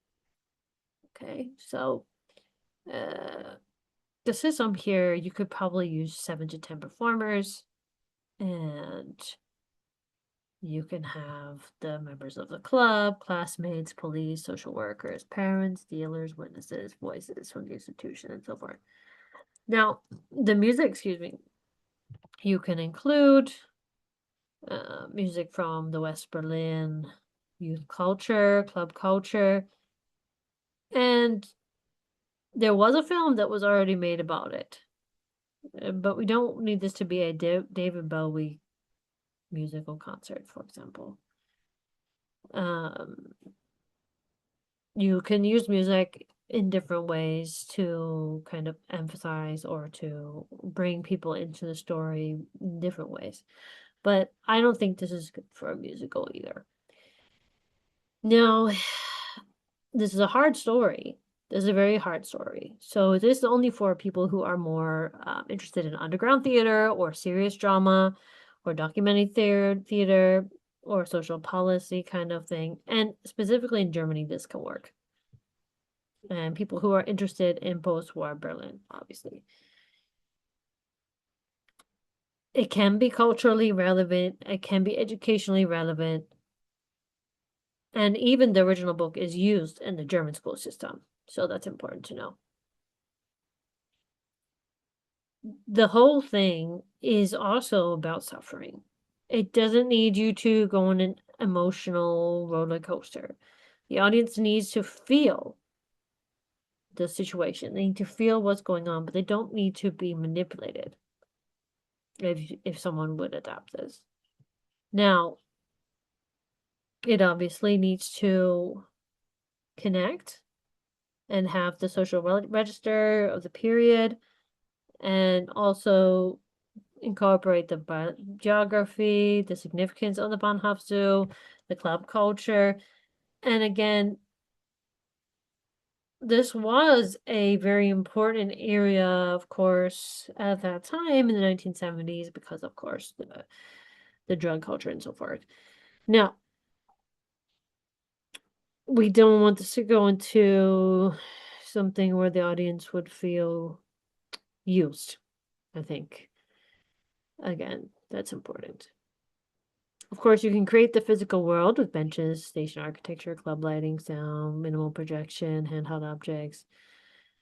Okay, so the system here, you could probably use 7 to 10 performers, and you can have the members of the club, classmates, police, social workers, parents, dealers, witnesses, voices from the institution, and so forth. Now, the music, excuse me, you can include music from the West Berlin youth culture, club culture, and there was a film that was already made about it. But we don't need this to be a David Bowie musical concert, for example. You can use music in different ways to kind of emphasize or to bring people into the story in different ways. But I don't think this is good for a musical either. Now, this is a hard story. This is a very hard story. So this is only for people who are more interested in underground theater or serious drama or documentary theater or social policy kind of thing. And specifically in Germany, this can work. And people who are interested in post-war Berlin, obviously. It can be culturally relevant. It can be educationally relevant. And even the original book is used in the German school system. So that's important to know. The whole thing is also about suffering. It doesn't need you to go on an emotional roller coaster. The audience needs to feel the situation. They need to feel what's going on, but they don't need to be manipulated if someone would adapt this. Now, it obviously needs to connect and have the social register of the period, and also incorporate the geography, the significance of the Bahnhof Zoo, the club culture. And again, this was a very important area, of course, at that time in the 1970s, because, of course, the drug culture and so forth. Now, we don't want this to go into something where the audience would feel used, I think. Again, that's important. Of course, you can create the physical world with benches, station architecture, club lighting, sound, minimal projection, handheld objects,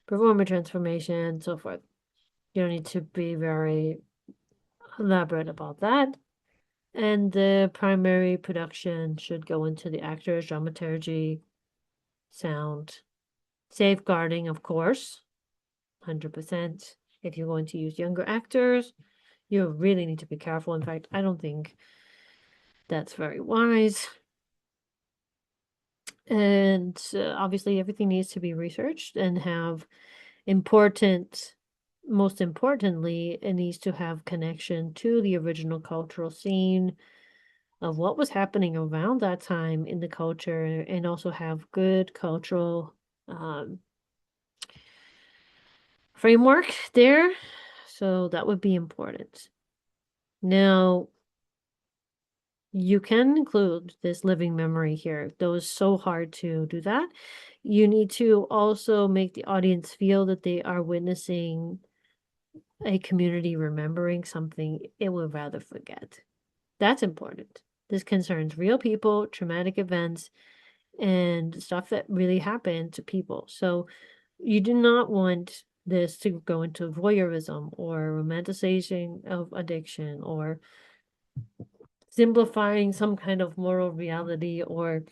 performer transformation, so forth. You don't need to be very elaborate about that. And the primary production should go into the actors, dramaturgy, sound, safeguarding, of course, 100%. If you're going to use younger actors, you really need to be careful. In fact, I don't think that's very wise. And obviously, everything needs to be researched and have most importantly, it needs to have connection to the original cultural scene of what was happening around that time in the culture, and also have good cultural framework there. So that would be important. Now, you can include this living memory here, though it's so hard to do that. You need to also make the audience feel that they are witnessing a community remembering something it would rather forget. That's important. This concerns real people, traumatic events, and stuff that really happened to people. So you do not want this to go into voyeurism or romanticization of addiction or simplifying some kind of moral reality or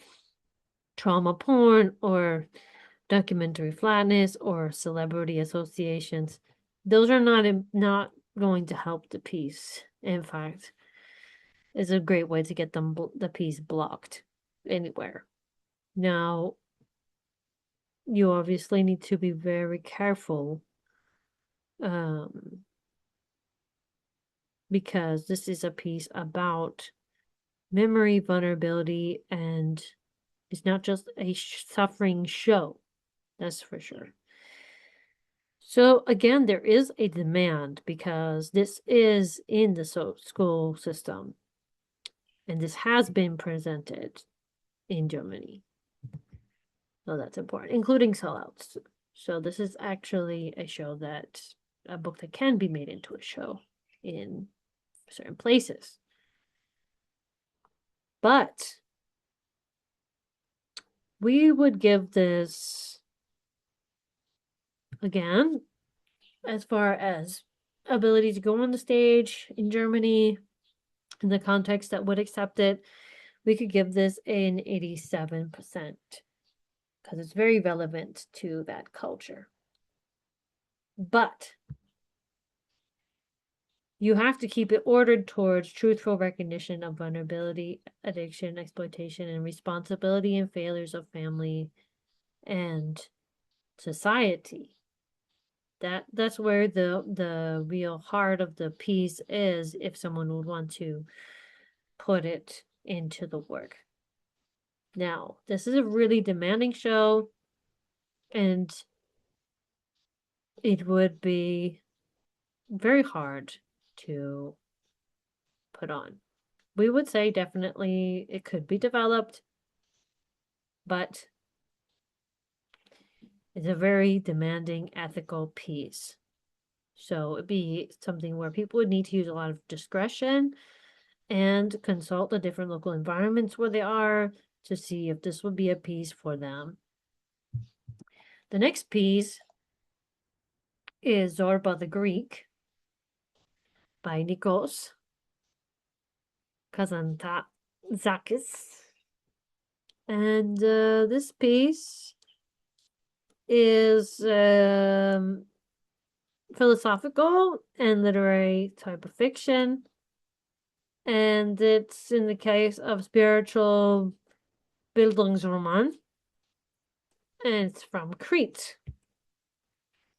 trauma porn or documentary flatness or celebrity associations. Those are not going to help the piece. In fact, it's a great way to get the piece blocked anywhere. Now, you obviously need to be very careful because this is a piece about memory, vulnerability, and it's not just a suffering show. That's for sure. So again, there is a demand because this is in the school system, and this has been presented in Germany. So that's important, including sellouts. So this is actually a book that can be made into a show in certain places. But we would give this, again, as far as ability to go on the stage in Germany, in the context that would accept it, we could give this an 87% because it's very relevant to that culture. But you have to keep it ordered towards truthful recognition of vulnerability, addiction, exploitation, and responsibility and failures of family and society. That's where the real heart of the piece is, if someone would want to put it into the work. Now, this is a really demanding show, and it would be very hard to put on. We would say definitely it could be developed, but it's a very demanding ethical piece. So it'd be something where people would need to use a lot of discretion and consult the different local environments where they are to see if this would be a piece for them. The next piece is Zorba the Greek by Nikos Kazantzakis. And this piece is philosophical and literary type of fiction. And it's in the case of spiritual Bildungsroman. And it's from Crete.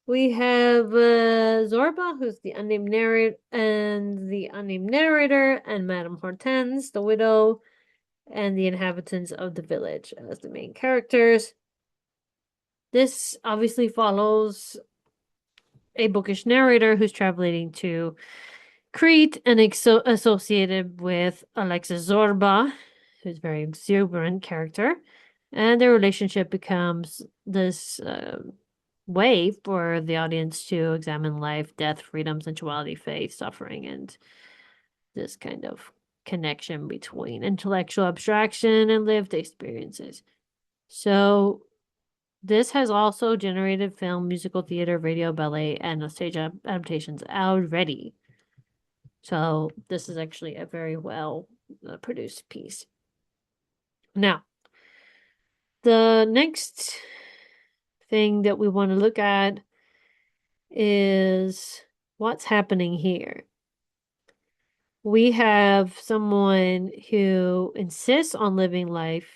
We have Zorba, who's the unnamed narrator, and Madame Hortense, the widow, and the inhabitants of the village as the main characters. This obviously follows a bookish narrator who's traveling to Crete and associated with Alexis Zorba, who's a very exuberant character. And their relationship becomes this way for the audience to examine life, death, freedom, sensuality, faith, suffering, and this kind of connection between intellectual abstraction and lived experiences. So this has also generated film, musical theater, radio, ballet, and stage adaptations already. So this is actually a very well produced piece. Now, the next thing that we want to look at is what's happening here. We have someone who insists on living life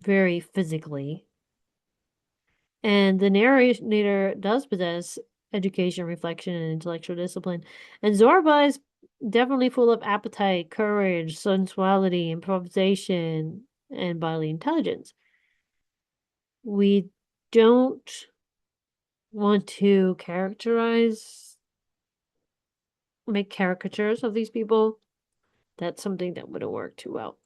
very physically, and the narrator does possess education, reflection, and intellectual discipline. And Zorba is definitely full of appetite, courage, sensuality, improvisation, and bodily intelligence. We don't want to make caricatures of these people. That's something that wouldn't work too well.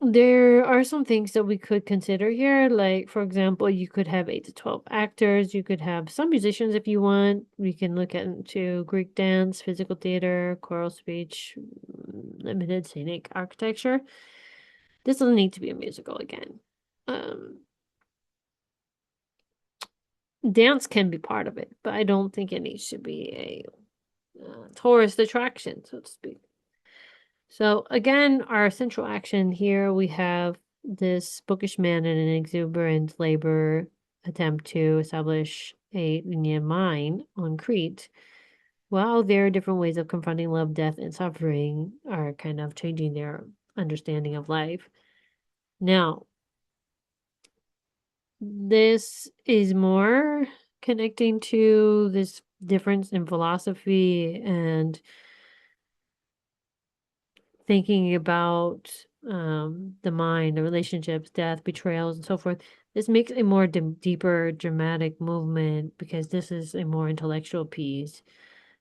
There are some things that we could consider here. Like, for example, you could have 8 to 12 actors. You could have some musicians if you want. We can look into Greek dance, physical theater, choral speech, limited scenic architecture. This doesn't need to be a musical again. Dance can be part of it, but I don't think it needs to be a tourist attraction, so to speak. So again, our central action here, we have this bookish man and an exuberant labor attempt to establish a union mine on Crete. While their different ways of confronting love, death, and suffering are kind of changing their understanding of life. Now, this is more connecting to this difference in philosophy and thinking about the mind, the relationships, death, betrayals, and so forth. This makes a more deeper, dramatic movement because this is a more intellectual piece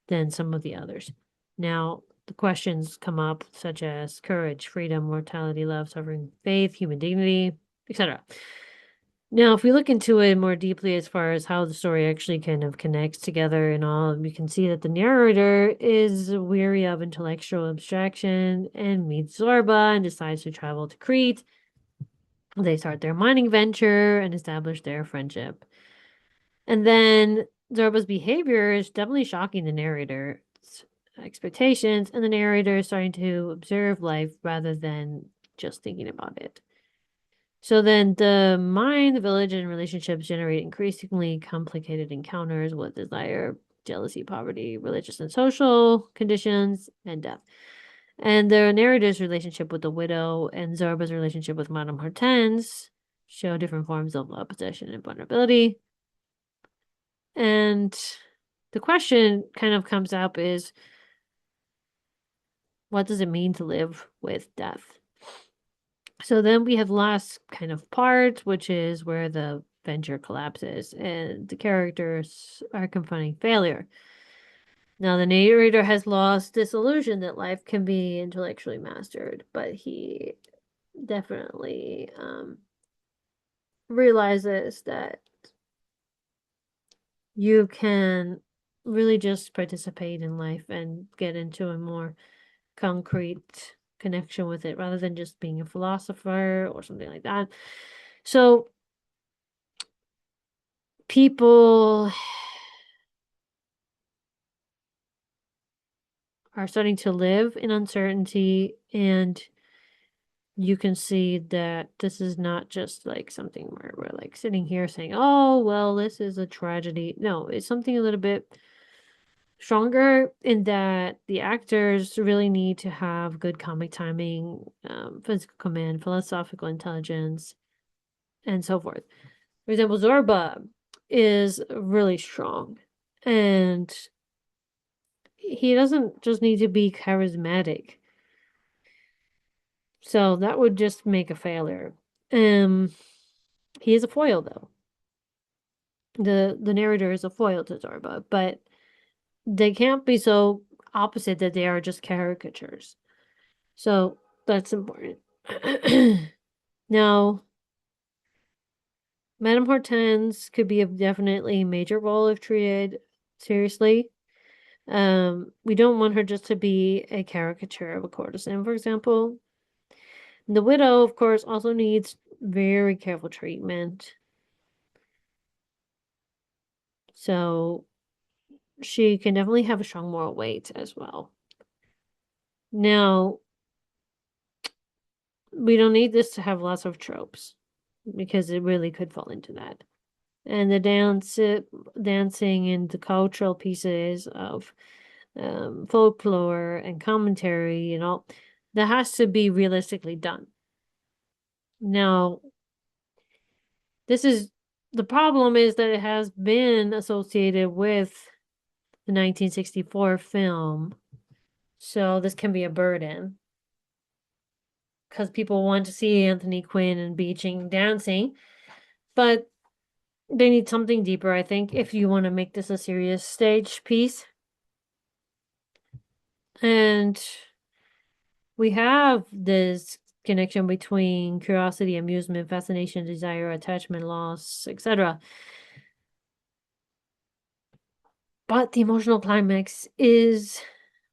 than some of the others. Now, the questions come up such as courage, freedom, mortality, love, suffering, faith, human dignity, etc. Now, if we look into it more deeply as far as how the story actually kind of connects together and all, we can see that the narrator is weary of intellectual abstraction and meets Zorba and decides to travel to Crete. They start their mining venture and establish their friendship. And then Zorba's behavior is definitely shocking the narrator's expectations, and the narrator is starting to observe life rather than just thinking about it. So then the mind, the village, and relationships generate increasingly complicated encounters with desire, jealousy, poverty, religious and social conditions, and death. And the narrator's relationship with the widow and Zorba's relationship with Madame Hortense show different forms of possession and vulnerability. And the question kind of comes up is, what does it mean to live with death? So then we have the last kind of part, which is where the venture collapses and the characters are confronting failure. Now, the narrator has lost this illusion that life can be intellectually mastered, but he definitely realizes that you can really just participate in life and get into a more concrete connection with it rather than just being a philosopher or something like that. So people are starting to live in uncertainty, and you can see that this is not just like something where we're like sitting here saying, oh, well, this is a tragedy. No, it's something a little bit stronger in that the actors really need to have good comic timing, physical command, philosophical intelligence, and so forth. For example, Zorba is really strong, and he doesn't just need to be charismatic. So that would just make a failure. He is a foil though. The narrator is a foil to Zorba, but they can't be so opposite, that they are just caricatures. So that's important. Now, Madame Hortense could be a definitely major role if treated seriously. We don't want her just to be a caricature of a courtesan, for example. The widow, of course, also needs very careful treatment. So she can definitely have a strong moral weight as well. Now, we don't need this to have lots of tropes, because it really could fall into that. And the dancing and the cultural pieces of folklore and commentary and all, that has to be realistically done. Now, the problem is that it has been associated with the 1964 film. So this can be a burden, because people want to see Anthony Quinn and Beeching dancing, but they need something deeper, I think, if you want to make this a serious stage piece. And we have this connection between curiosity, amusement, fascination, desire, attachment, loss, etc. But the emotional climax is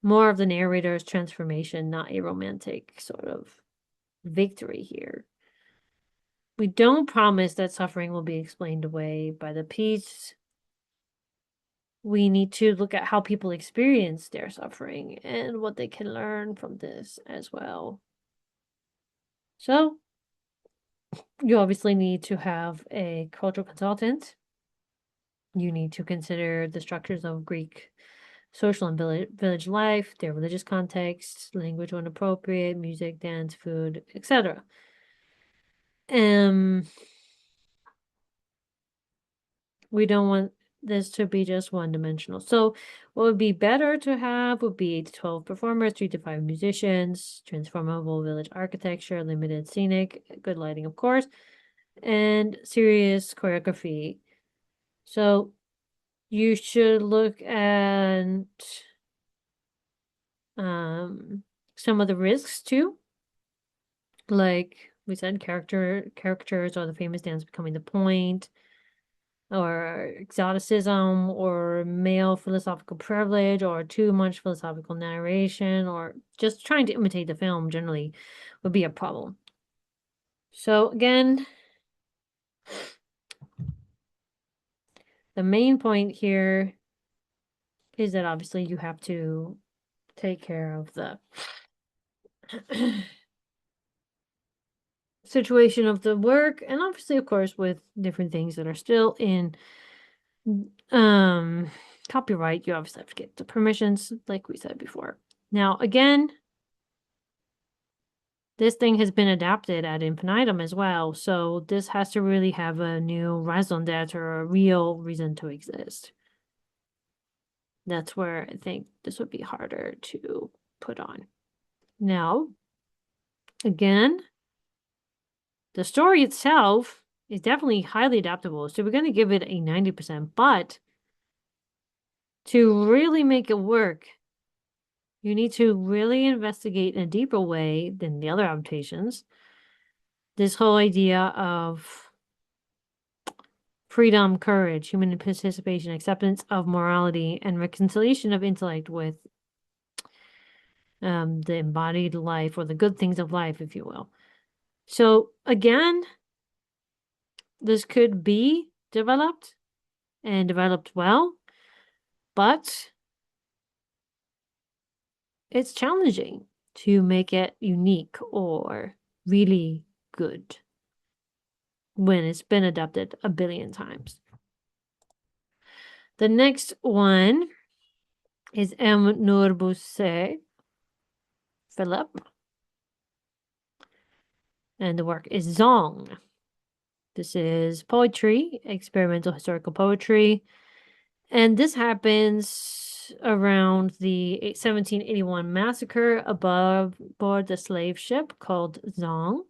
more of the narrator's transformation, not a romantic sort of victory here. We don't promise that suffering will be explained away by the piece. We need to look at how people experience their suffering and what they can learn from this as well. So, you obviously need to have a cultural consultant. You need to consider the structures of Greek social and village life, their religious context, language when appropriate, music, dance, food, etc. We don't want this to be just one-dimensional. So what would be better to have would be 8 to 12 performers, 3 to 5 musicians, transformable village architecture, limited scenic, good lighting, of course, and serious choreography. So you should look at some of the risks too. Like we said, characters or the famous dance becoming the point, or exoticism, or male philosophical privilege, or too much philosophical narration, or just trying to imitate the film generally would be a problem. So again, the main point here is that obviously you have to take care of the situation of the work, and obviously, of course, with different things that are still in copyright, you obviously have to get the permissions, like we said before. Now, again, this thing has been adapted ad infinitum as well, so this has to really have a new raison d'etre or a real reason to exist. That's where I think this would be harder to put on. Now, again, the story itself is definitely highly adaptable, so we're going to give it a 90%, but to really make it work, you need to really investigate in a deeper way than the other adaptations this whole idea of freedom, courage, human participation, acceptance of morality, and reconciliation of intellect with the embodied life, or the good things of life, if you will. So again, this could be developed and developed well, but it's challenging to make it unique or really good when it's been adapted a billion times. The next one is M. Nurbuse Philip, and the work is Zong. This is poetry, experimental historical poetry, and this happens around the 1781 massacre above board the slave ship called Zong.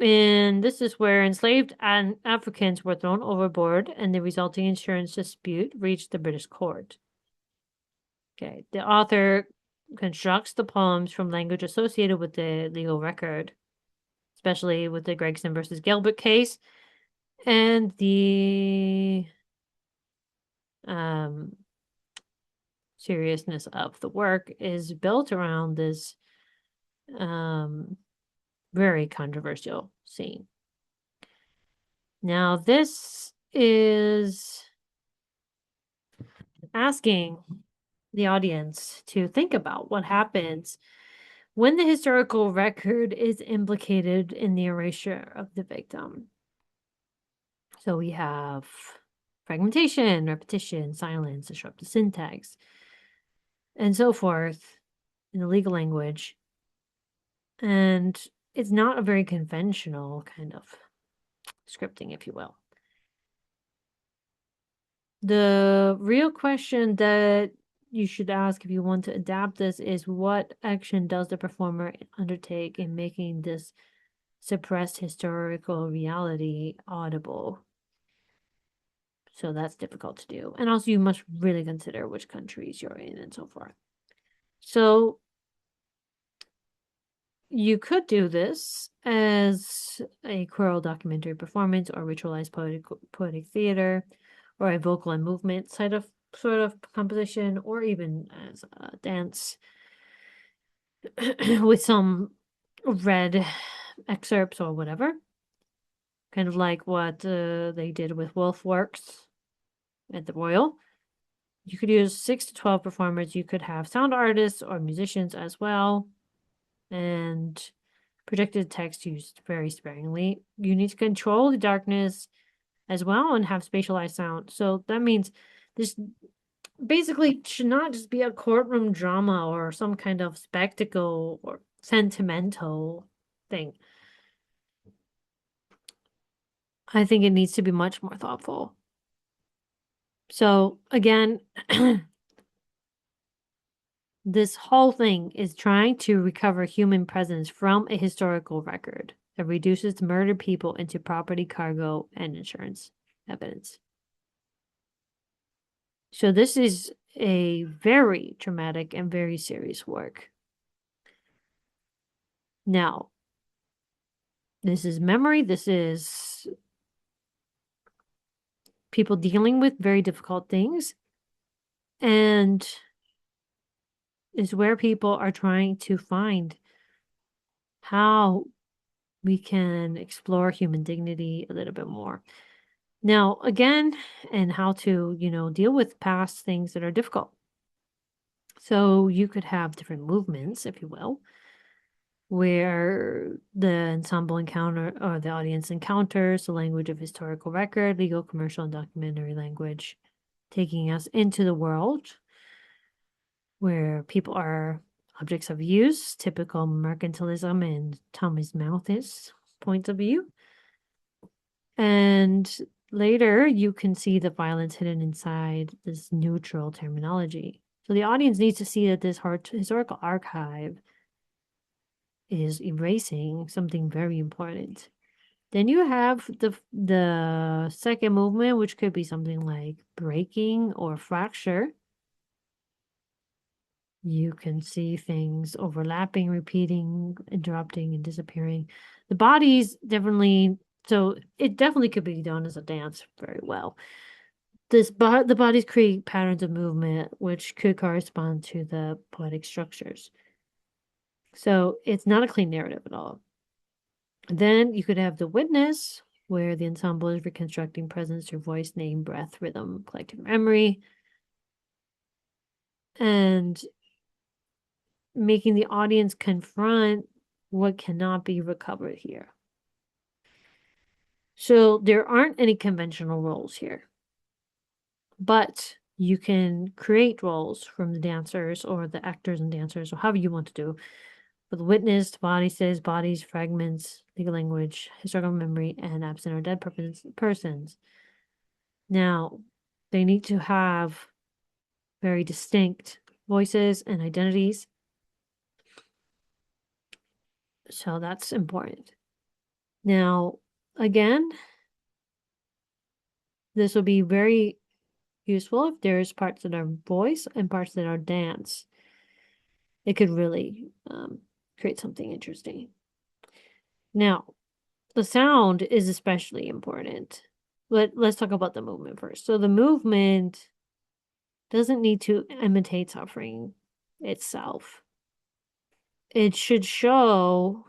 And this is where enslaved Africans were thrown overboard, and the resulting insurance dispute reached the British court. Okay, the author constructs the poems from language associated with the legal record, especially with the Gregson versus Gilbert case, and the seriousness of the work is built around this very controversial scene. Now, this is asking the audience to think about what happens when the historical record is implicated in the erasure of the victim. So we have fragmentation, repetition, silence, disruptive syntax, and so forth in the legal language. And it's not a very conventional kind of scripting, if you will. The real question that you should ask if you want to adapt this is, what action does the performer undertake in making this suppressed historical reality audible? So that's difficult to do. And also you must really consider which countries you're in and so forth. So you could do this as a choral documentary performance or ritualized poetic theater, or a vocal and movement sort of composition, or even as a dance with some read excerpts or whatever. Kind of like what they did with ZWorks at the Royal. You could use 6 to 12 performers. You could have sound artists or musicians as well. And projected text used very sparingly. You need to control the darkness as well and have spatialized sound. So that means this basically should not just be a courtroom drama or some kind of spectacle or sentimental thing. I think it needs to be much more thoughtful. So again, this whole thing is trying to recover human presence from a historical record that reduces murdered people into property, cargo, and insurance evidence. So this is a very traumatic and very serious work. Now, this is memory. This is people dealing with very difficult things. And is where people are trying to find how we can explore human dignity a little bit more. Now, again, and how to, deal with past things that are difficult. So you could have different movements, if you will, where the ensemble encounter or the audience encounters the language of historical record, legal, commercial, and documentary language, taking us into the world where people are objects of use, typical mercantilism and Thomas Malthus points of view. And later, you can see the violence hidden inside this neutral terminology. So the audience needs to see that this historical archive is erasing something very important. Then you have the second movement, which could be something like breaking or fracture. You can see things overlapping, repeating, interrupting, and disappearing. The bodies definitely, so it definitely could be done as a dance very well. The bodies create patterns of movement, which could correspond to the poetic structures. So it's not a clean narrative at all. Then you could have the witness, where the ensemble is reconstructing presence through voice, name, breath, rhythm, collective memory, and making the audience confront what cannot be recovered here. So there aren't any conventional roles here, but you can create roles from the dancers or the actors and dancers, or however you want to do. For the witness, body says, bodies, fragments, legal language, historical memory, and absent or dead persons. Now, they need to have very distinct voices and identities. So that's important. Now, again, this will be very useful if there's parts that are voice and parts that are dance. It could really create something interesting. Now, the sound is especially important. Let's talk about the movement first. So the movement doesn't need to imitate suffering itself. It should show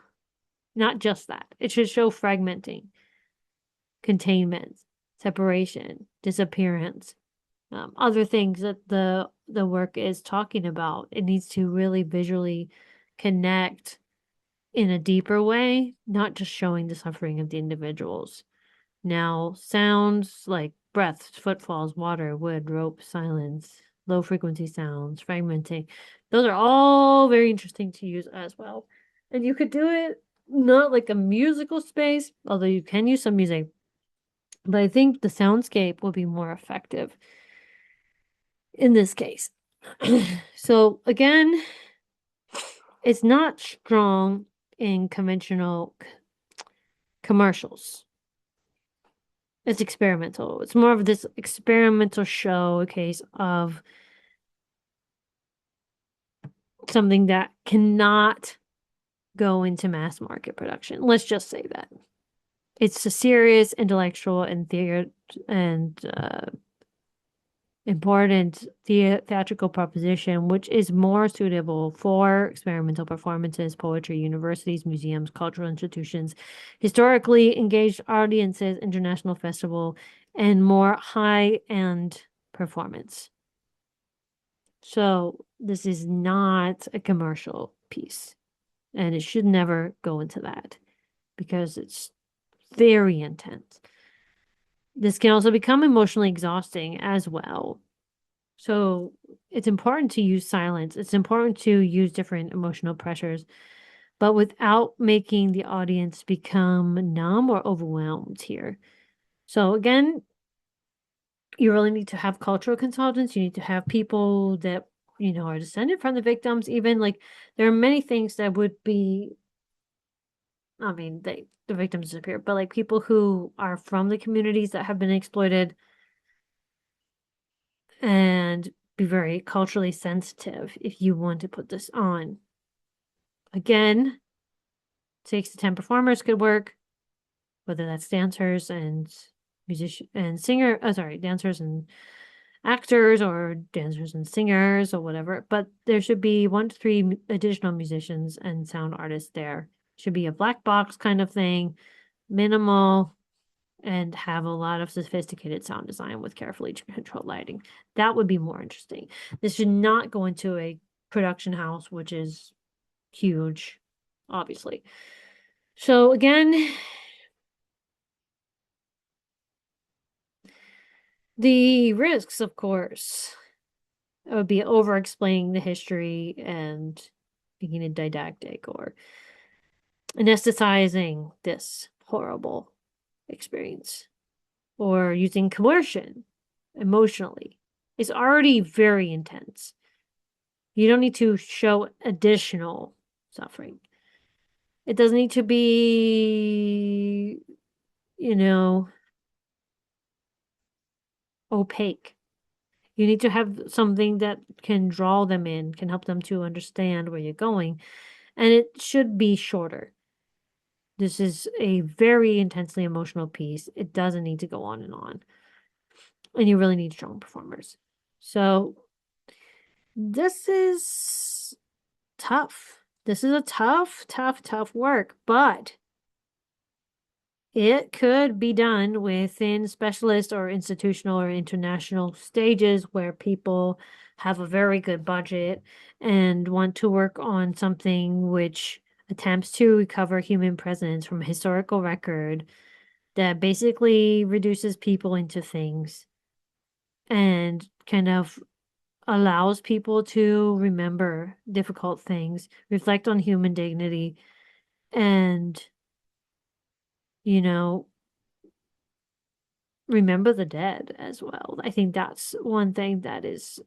not just that. It should show fragmenting, containment, separation, disappearance, other things that the work is talking about. It needs to really visually connect in a deeper way, not just showing the suffering of the individuals. Now, sounds like breath, footfalls, water, wood, rope, silence, low frequency sounds, fragmenting, those are all very interesting to use as well. And you could do it not like a musical space, although you can use some music, but I think the soundscape will be more effective in this case. So again, it's not strong in conventional commercials. It's experimental. It's more of this experimental showcase of something that cannot go into mass market production. Let's just say that. It's a serious intellectual and important theatrical proposition, which is more suitable for experimental performances, poetry, universities, museums, cultural institutions, historically engaged audiences, international festival, and more high-end performance. So this is not a commercial piece, and it should never go into that because it's very intense. This can also become emotionally exhausting as well. So it's important to use silence. It's important to use different emotional pressures, but without making the audience become numb or overwhelmed here. So again, you really need to have cultural consultants. You need to have people that, are descended from the victims. Even like there are many things that would be, the victims disappear, but like people who are from the communities that have been exploited and be very culturally sensitive if you want to put this on. Again, 6 to 10 performers could work, whether that's dancers and dancers and actors or dancers and singers or whatever. But there should be 1 to 3 additional musicians and sound artists there. Should be a black box kind of thing, minimal, and have a lot of sophisticated sound design with carefully controlled lighting. That would be more interesting. This should not go into a production house, which is huge, obviously. So again, the risks, of course, would be over explaining the history and being a didactic or anesthetizing this horrible experience or using coercion emotionally. It's already very intense. You don't need to show additional suffering. It doesn't need to be, opaque. You need to have something that can draw them in, can help them to understand where you're going. And it should be shorter. This is a very intensely emotional piece. It doesn't need to go on and on. And you really need strong performers. So this is tough. This is a tough, tough, tough work, but it could be done within specialist or institutional or international stages where people have a very good budget and want to work on something which attempts to recover human presence from a historical record that basically reduces people into things and kind of allows people to remember difficult things, reflect on human dignity, and, remember the dead as well. I think that's one thing that is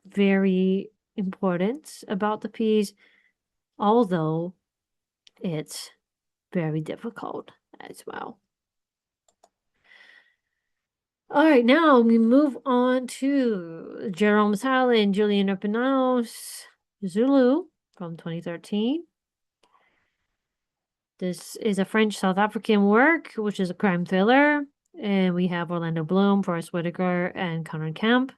very important about the piece, although it's very difficult as well. All right, now we move on to Jerome Sal and Julian Urpinaus, Zulu from 2013. This is a French South African work, which is a crime thriller. And we have Orlando Bloom, Forrest Whitaker, and Conrad Kemp.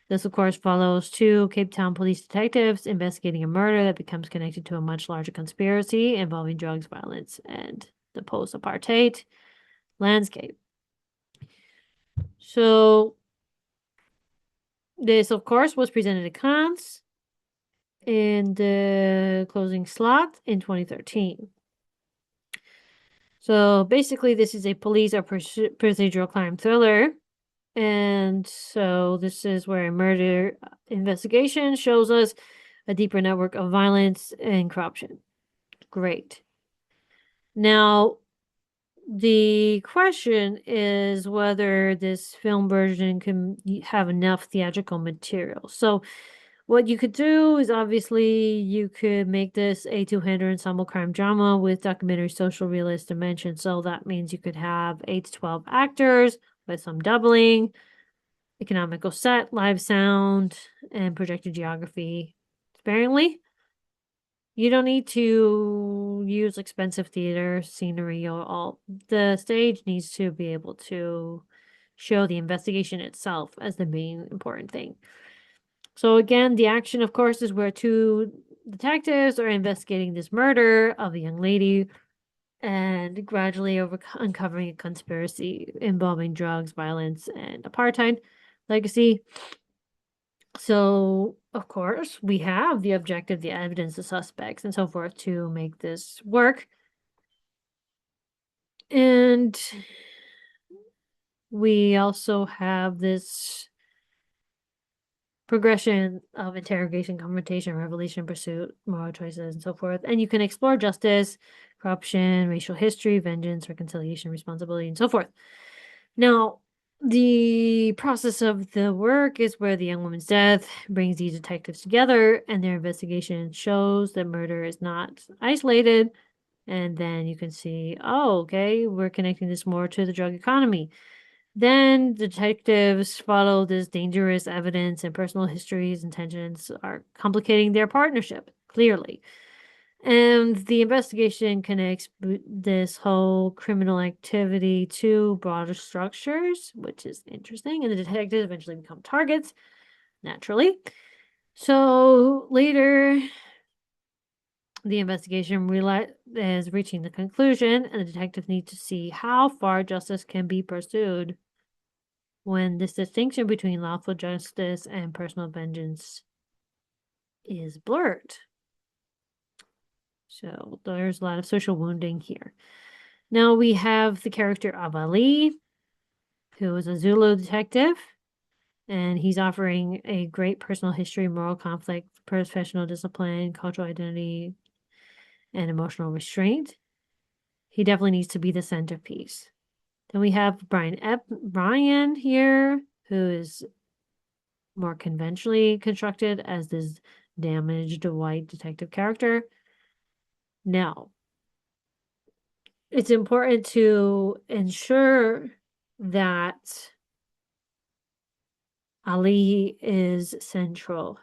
This, of course, follows two Cape Town police detectives investigating a murder that becomes connected to a much larger conspiracy involving drugs, violence, and the post-apartheid landscape. So this, of course, was presented at Cannes in the closing slot in 2013. So basically, this is a police or procedural crime thriller. And so this is where a murder investigation shows us a deeper network of violence and corruption. Great. Now, the question is whether this film version can have enough theatrical material. So what you could do is obviously you could make this a two-hander ensemble crime drama with documentary social realist dimension. So that means you could have 8 to 12 actors with some doubling, economical set, live sound, and projected geography sparingly. You don't need to use expensive theater scenery or all. The stage needs to be able to show the investigation itself as the main important thing. So again, the action, of course, is where two detectives are investigating this murder of a young lady and gradually uncovering a conspiracy involving drugs, violence, and apartheid legacy. So, of course, we have the objective, the evidence, the suspects, and so forth to make this work. And we also have this progression of interrogation, confrontation, revelation, pursuit, moral choices, and so forth. And you can explore justice, corruption, racial history, vengeance, reconciliation, responsibility, and so forth. Now, the process of the work is where the young woman's death brings these detectives together, and their investigation shows that murder is not isolated. And then you can see, oh, okay, we're connecting this more to the drug economy. Then detectives follow this dangerous evidence, and personal histories and tensions are complicating their partnership, clearly. And the investigation connects this whole criminal activity to broader structures, which is interesting. And the detectives eventually become targets, naturally. So later, the investigation is reaching the conclusion, and the detectives need to see how far justice can be pursued when this distinction between lawful justice and personal vengeance is blurred. So there's a lot of social wounding here. Now we have the character of Ali, who is a Zulu detective, and he's offering a great personal history, moral conflict, professional discipline, cultural identity, and emotional restraint. He definitely needs to be the centerpiece. Then we have Brian here, who is more conventionally constructed as this damaged white detective character. Now, it's important to ensure that Ali is central,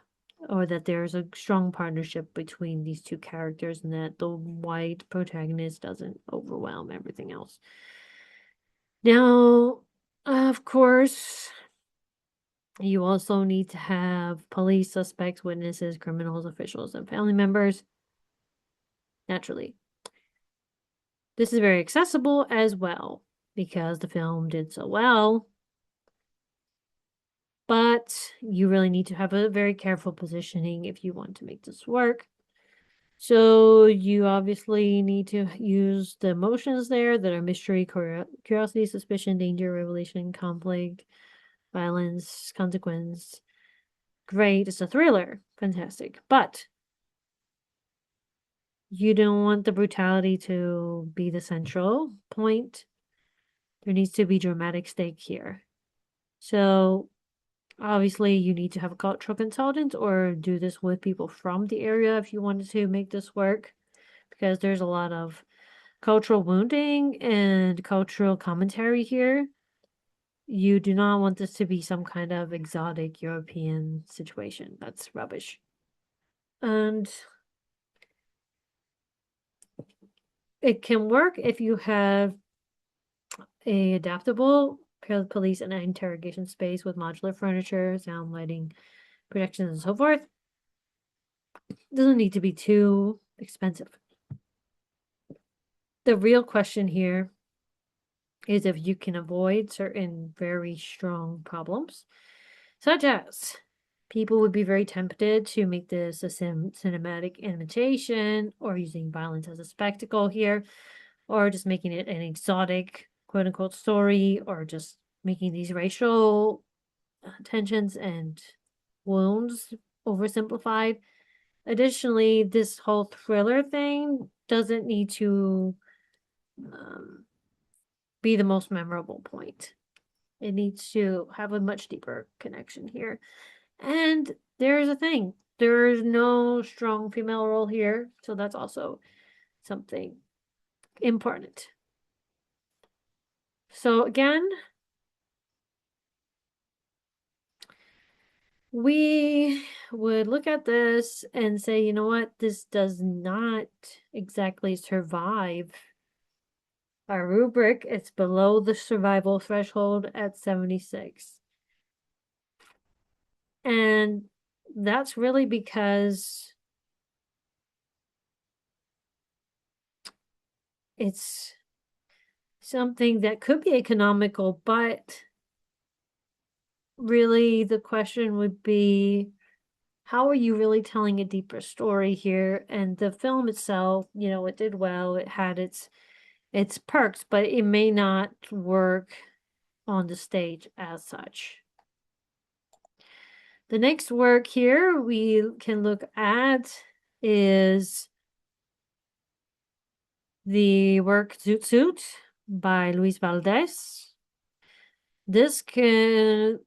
or that there's a strong partnership between these two characters and that the white protagonist doesn't overwhelm everything else. Now, of course, you also need to have police, suspects, witnesses, criminals, officials, and family members. Naturally. This is very accessible as well because the film did so well. But you really need to have a very careful positioning if you want to make this work. So you obviously need to use the emotions there that are mystery, curiosity, suspicion, danger, revelation, conflict, violence, consequence. Great, it's a thriller. Fantastic. But you don't want the brutality to be the central point. There needs to be dramatic stake here. So obviously you need to have a cultural consultant or do this with people from the area if you wanted to make this work, because there's a lot of cultural wounding and cultural commentary here. You do not want this to be some kind of exotic European situation. That's rubbish. And it can work if you have a adaptable police and interrogation space with modular furniture, sound, lighting, projections, and so forth. It doesn't need to be too expensive. The real question here is if you can avoid certain very strong problems, such as people would be very tempted to make this a cinematic imitation or using violence as a spectacle here, or just making it an exotic quote unquote story, or just making these racial tensions and wounds oversimplified. Additionally, this whole thriller thing doesn't need to be the most memorable point. It needs to have a much deeper connection here. And there's a thing. There's no strong female role here, so that's also something important. So again, we would look at this and say, you know what, this does not exactly survive our rubric. It's below the survival threshold at 76. And that's really because it's something that could be economical, but really the question would be, how are you really telling a deeper story here? And the film itself, you know, it did well. It had its perks, but it may not work on the stage as such. The next work here we can look at is the work Zoot Suit by Luis Valdez. This is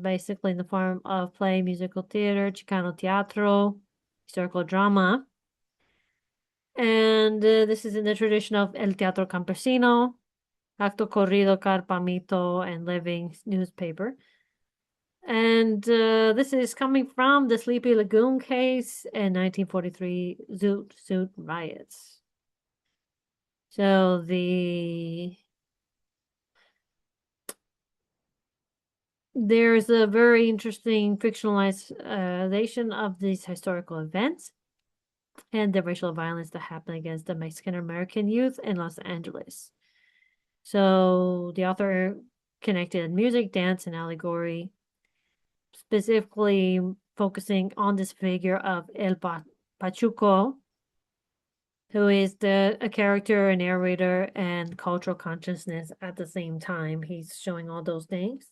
basically in the form of play, musical theater, Chicano teatro, historical drama. And this is in the tradition of El Teatro Campesino, Acto Corrido, Carpa Mito, and Living newspaper. And this is coming from the Sleepy Lagoon case in 1943 Zoot Suit riots. So there's a very interesting fictionalization of these historical events and the racial violence that happened against the Mexican American youth in Los Angeles. So the author connected music, dance, and allegory, specifically focusing on this figure of El Pachuco, who is a character, a narrator, and cultural consciousness at the same time. He's showing all those things.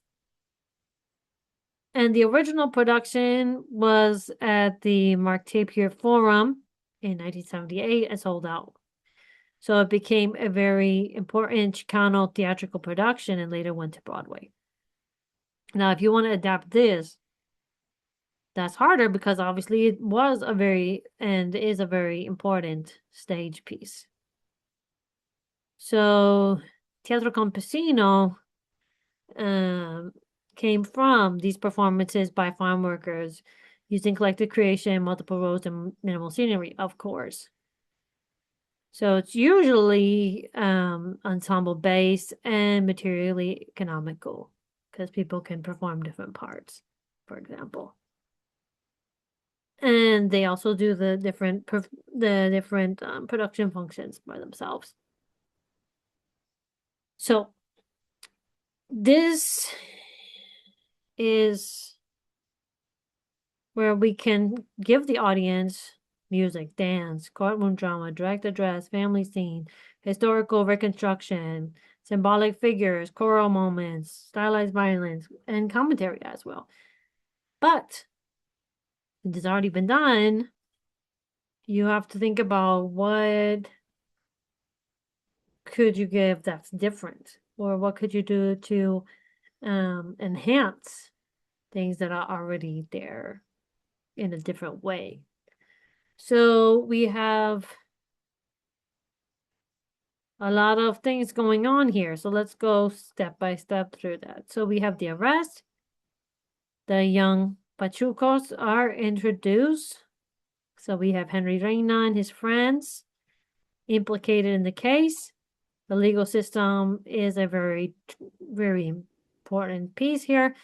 And the original production was at the Mark Tapier Forum in 1978 and sold out. So it became a very important Chicano theatrical production and later went to Broadway. Now, if you want to adapt this, that's harder because obviously it was a very and is a very important stage piece. So Teatro Campesino came from these performances by farm workers using collective creation, multiple roles, and minimal scenery, of course. So it's usually ensemble based and materially economical because people can perform different parts, for example. And they also do the different production functions by themselves. So this is where we can give the audience music, dance, courtroom drama, direct address, family scene, historical reconstruction, symbolic figures, choral moments, stylized violence, and commentary as well. But it has already been done. You have to think about what could you give that's different, or what could you do to enhance things that are already there in a different way. So we have a lot of things going on here. So let's go step by step through that. So we have the arrest. The young Pachucos are introduced. So we have Henry Reina and his friends implicated in the case. The legal system is a very, very important piece here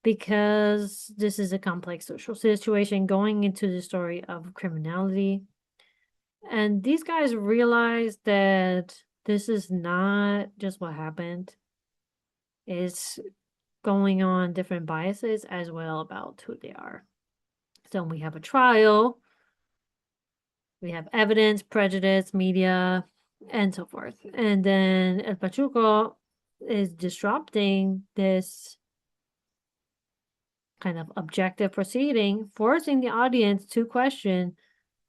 because this is a complex social situation going into the story of criminality. And these guys realize that this is not just what happened. It's going on different biases as well about who they are. So we have a trial, we have evidence, prejudice, media, and so forth. And then El Pachuco is disrupting this kind of objective proceeding, forcing the audience to question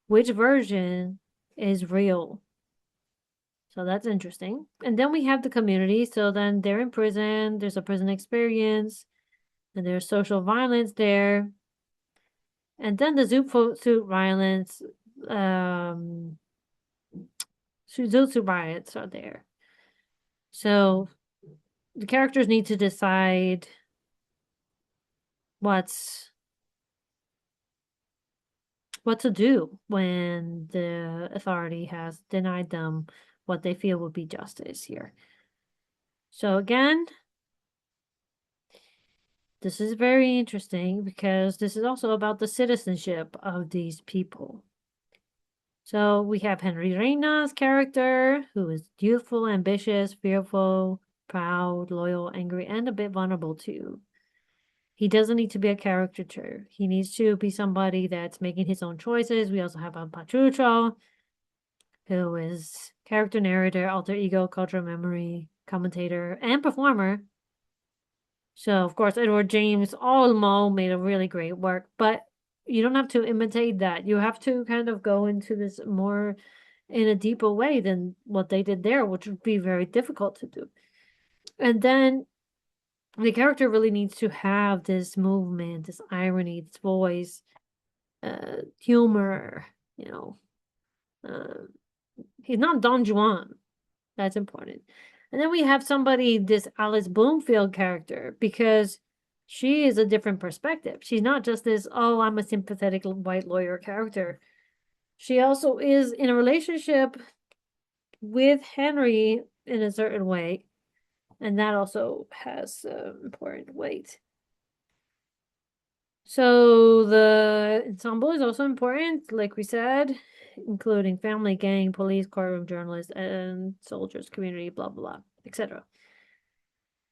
which version is real. So that's interesting. And then we have the community. So then they're in prison, there's a prison experience, and there's social violence there. And then the Zoot violence, Zoot riots are there. So the characters need to decide what to do when the authority has denied them what they feel would be justice here. So again, this is very interesting because this is also about the citizenship of these people. So we have Henry Reina's character, who is youthful, ambitious, fearful, proud, loyal, angry, and a bit vulnerable too. He doesn't need to be a caricature. He needs to be somebody that's making his own choices. We also have a Pachucho, who is character narrator, alter ego, cultural memory, commentator, and performer. So, of course, Edward James Olmo made a really great work, but you don't have to imitate that. You have to kind of go into this more in a deeper way than what they did there, which would be very difficult to do. And then the character really needs to have this movement, this irony, this voice, humor, you know. He's not Don Juan. That's important. And then we have somebody, this Alice Bloomfield character, because she is a different perspective. She's not just this, oh, I'm a sympathetic white lawyer character. She also is in a relationship with Henry in a certain way. And that also has important weight. So the ensemble is also important, like we said, including family, gang, police, courtroom, journalists, and soldiers, community, blah, blah, blah, etc.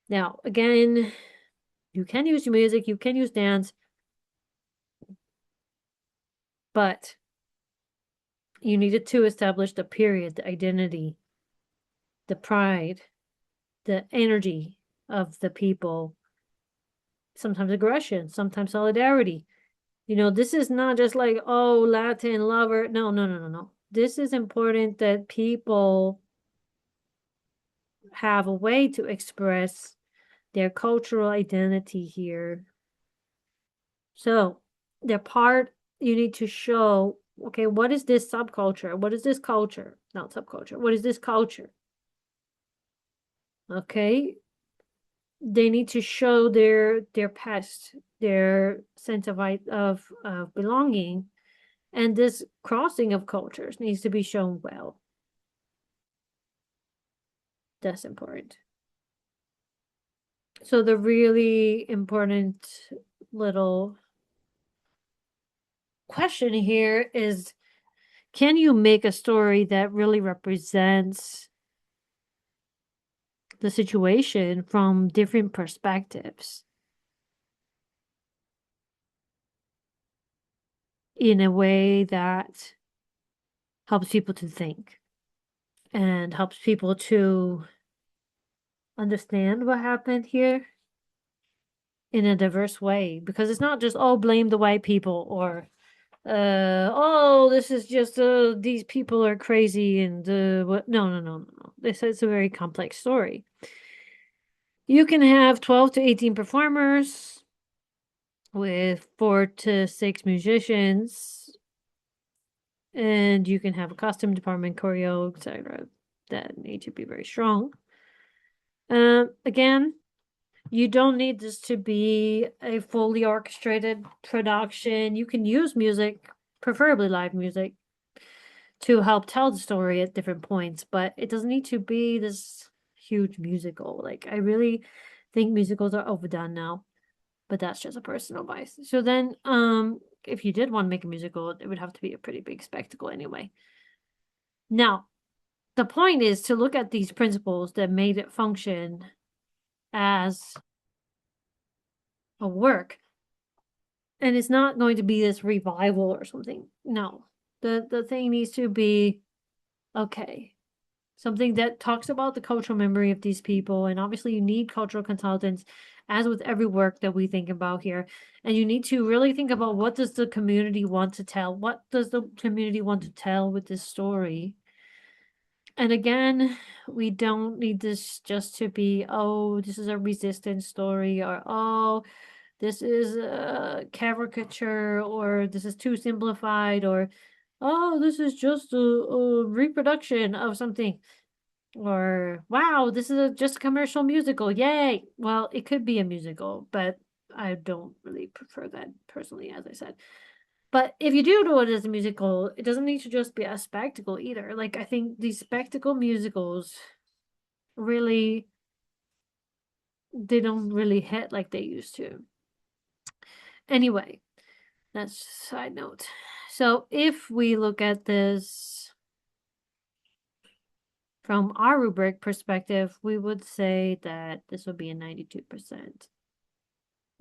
Now, again, you can use music, you can use dance, but you needed to establish the period, the identity, the pride, the energy of the people, sometimes aggression, sometimes solidarity. You know, this is not just like, oh, Latin lover. No, no, no, no, no. This is important that people have a way to express their cultural identity here. So the part you need to show, okay, what is this subculture? What is this culture? Not subculture. What is this culture? Okay. They need to show their past, their sense of belonging, and this crossing of cultures needs to be shown well. That's important. So the really important little question here is, can you make a story that really represents the situation from different perspectives in a way that helps people to think and helps people to understand what happened here in a diverse way? Because it's not just, oh, blame the white people, or oh, this is just these people are crazy, and what? No, no, no, no, no. This is a very complex story. You can have 12 to 18 performers with 4 to 6 musicians, and you can have a costume department, choreo, etc. that need to be very strong. Again, you don't need this to be a fully orchestrated production. You can use music, preferably live music, to help tell the story at different points, but it doesn't need to be this huge musical. Like, I really think musicals are overdone now, but that's just a personal bias. So then, if you did want to make a musical, it would have to be a pretty big spectacle anyway. Now, the point is to look at these principles that made it function as a work. And it's not going to be this revival or something. No. The thing needs to be, okay, something that talks about the cultural memory of these people. And obviously you need cultural consultants, as with every work that we think about here. And you need to really think about, what does the community want to tell? What does the community want to tell with this story? And again, we don't need this just to be, oh, this is a resistance story, or oh, this is a caricature, or this is too simplified, or oh, this is just a reproduction of something, or wow, this is just a commercial musical. Yay! Well, it could be a musical, but I don't really prefer that personally, as I said. But if you do it as a musical, it doesn't need to just be a spectacle either. Like, I think these spectacle musicals really, they don't really hit like they used to. Anyway, that's a side note. So if we look at this from our rubric perspective, we would say that this would be a 92%.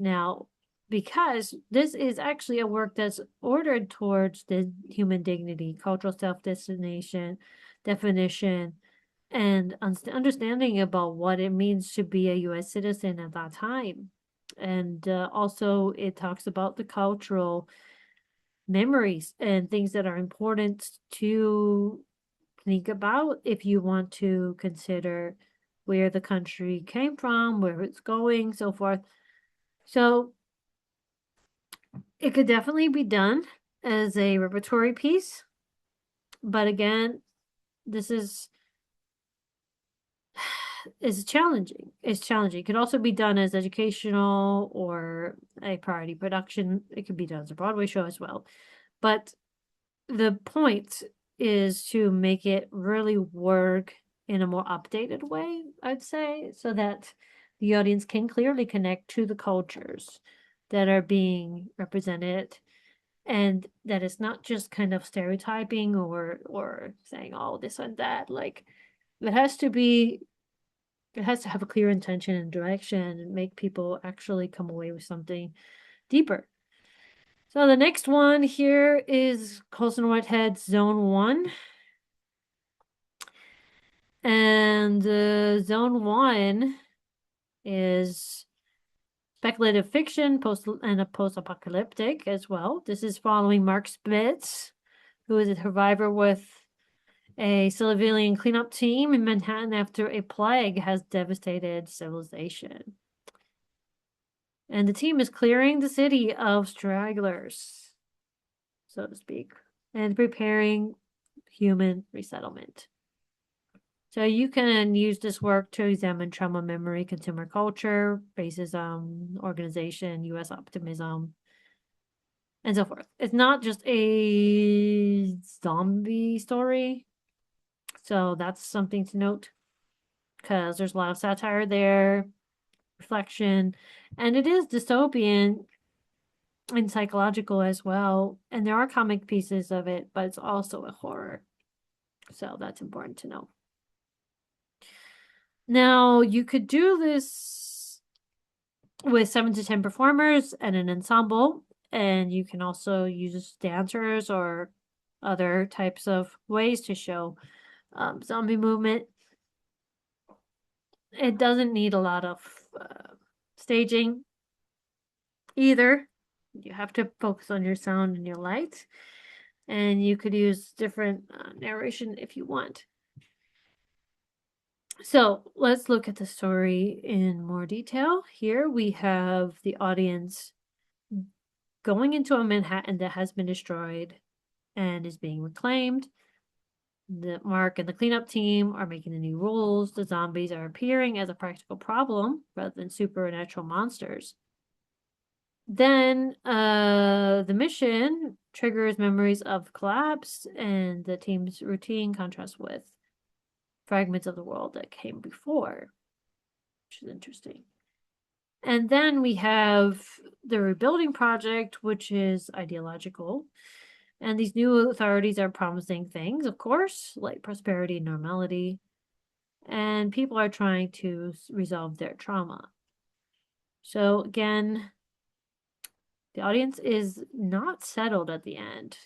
Now, because this is actually a work that's ordered towards the human dignity, cultural self-definition, and understanding about what it means to be a U.S. citizen at that time. And also it talks about the cultural memories and things that are important to think about if you want to consider where the country came from, where it's going, so forth. So it could definitely be done as a repertory piece. But again, this is challenging. It's challenging. It could also be done as educational or a priority production. It could be done as a Broadway show as well. But the point is to make it really work in a more updated way, I'd say, so that the audience can clearly connect to the cultures that are being represented, and that it's not just kind of stereotyping or saying, oh, this and that. Like, it has to have a clear intention and direction and make people actually come away with something deeper. So the next one here is Colson Whitehead's Zone 1. And Zone 1 is speculative fiction, and a post-apocalyptic as well. This is following Mark Spitz, who is a survivor with a civilian cleanup team in Manhattan after a plague has devastated civilization. And the team is clearing the city of stragglers, so to speak, and preparing human resettlement. So you can use this work to examine trauma, memory, consumer culture, racism, organization, U.S. optimism, and so forth. It's not just a zombie story. So that's something to note, because there's a lot of satire there, reflection, and it is dystopian and psychological as well. And there are comic pieces of it, but it's also a horror. So that's important to know. Now, you could do this with 7 to 10 performers and an ensemble, and you can also use dancers or other types of ways to show zombie movement. It doesn't need a lot of staging either. You have to focus on your sound and your light, and you could use different narration if you want. So let's look at the story in more detail. Here we have the audience going into a Manhattan that has been destroyed and is being reclaimed. The Mark and the cleanup team are making the new rules. The zombies are appearing as a practical problem rather than supernatural monsters. Then the mission triggers memories of collapse, and the team's routine contrasts with fragments of the world that came before, which is interesting. And then we have the rebuilding project, which is ideological. And these new authorities are promising things, of course, like prosperity and normality. And people are trying to resolve their trauma. So again, the audience is not settled at the end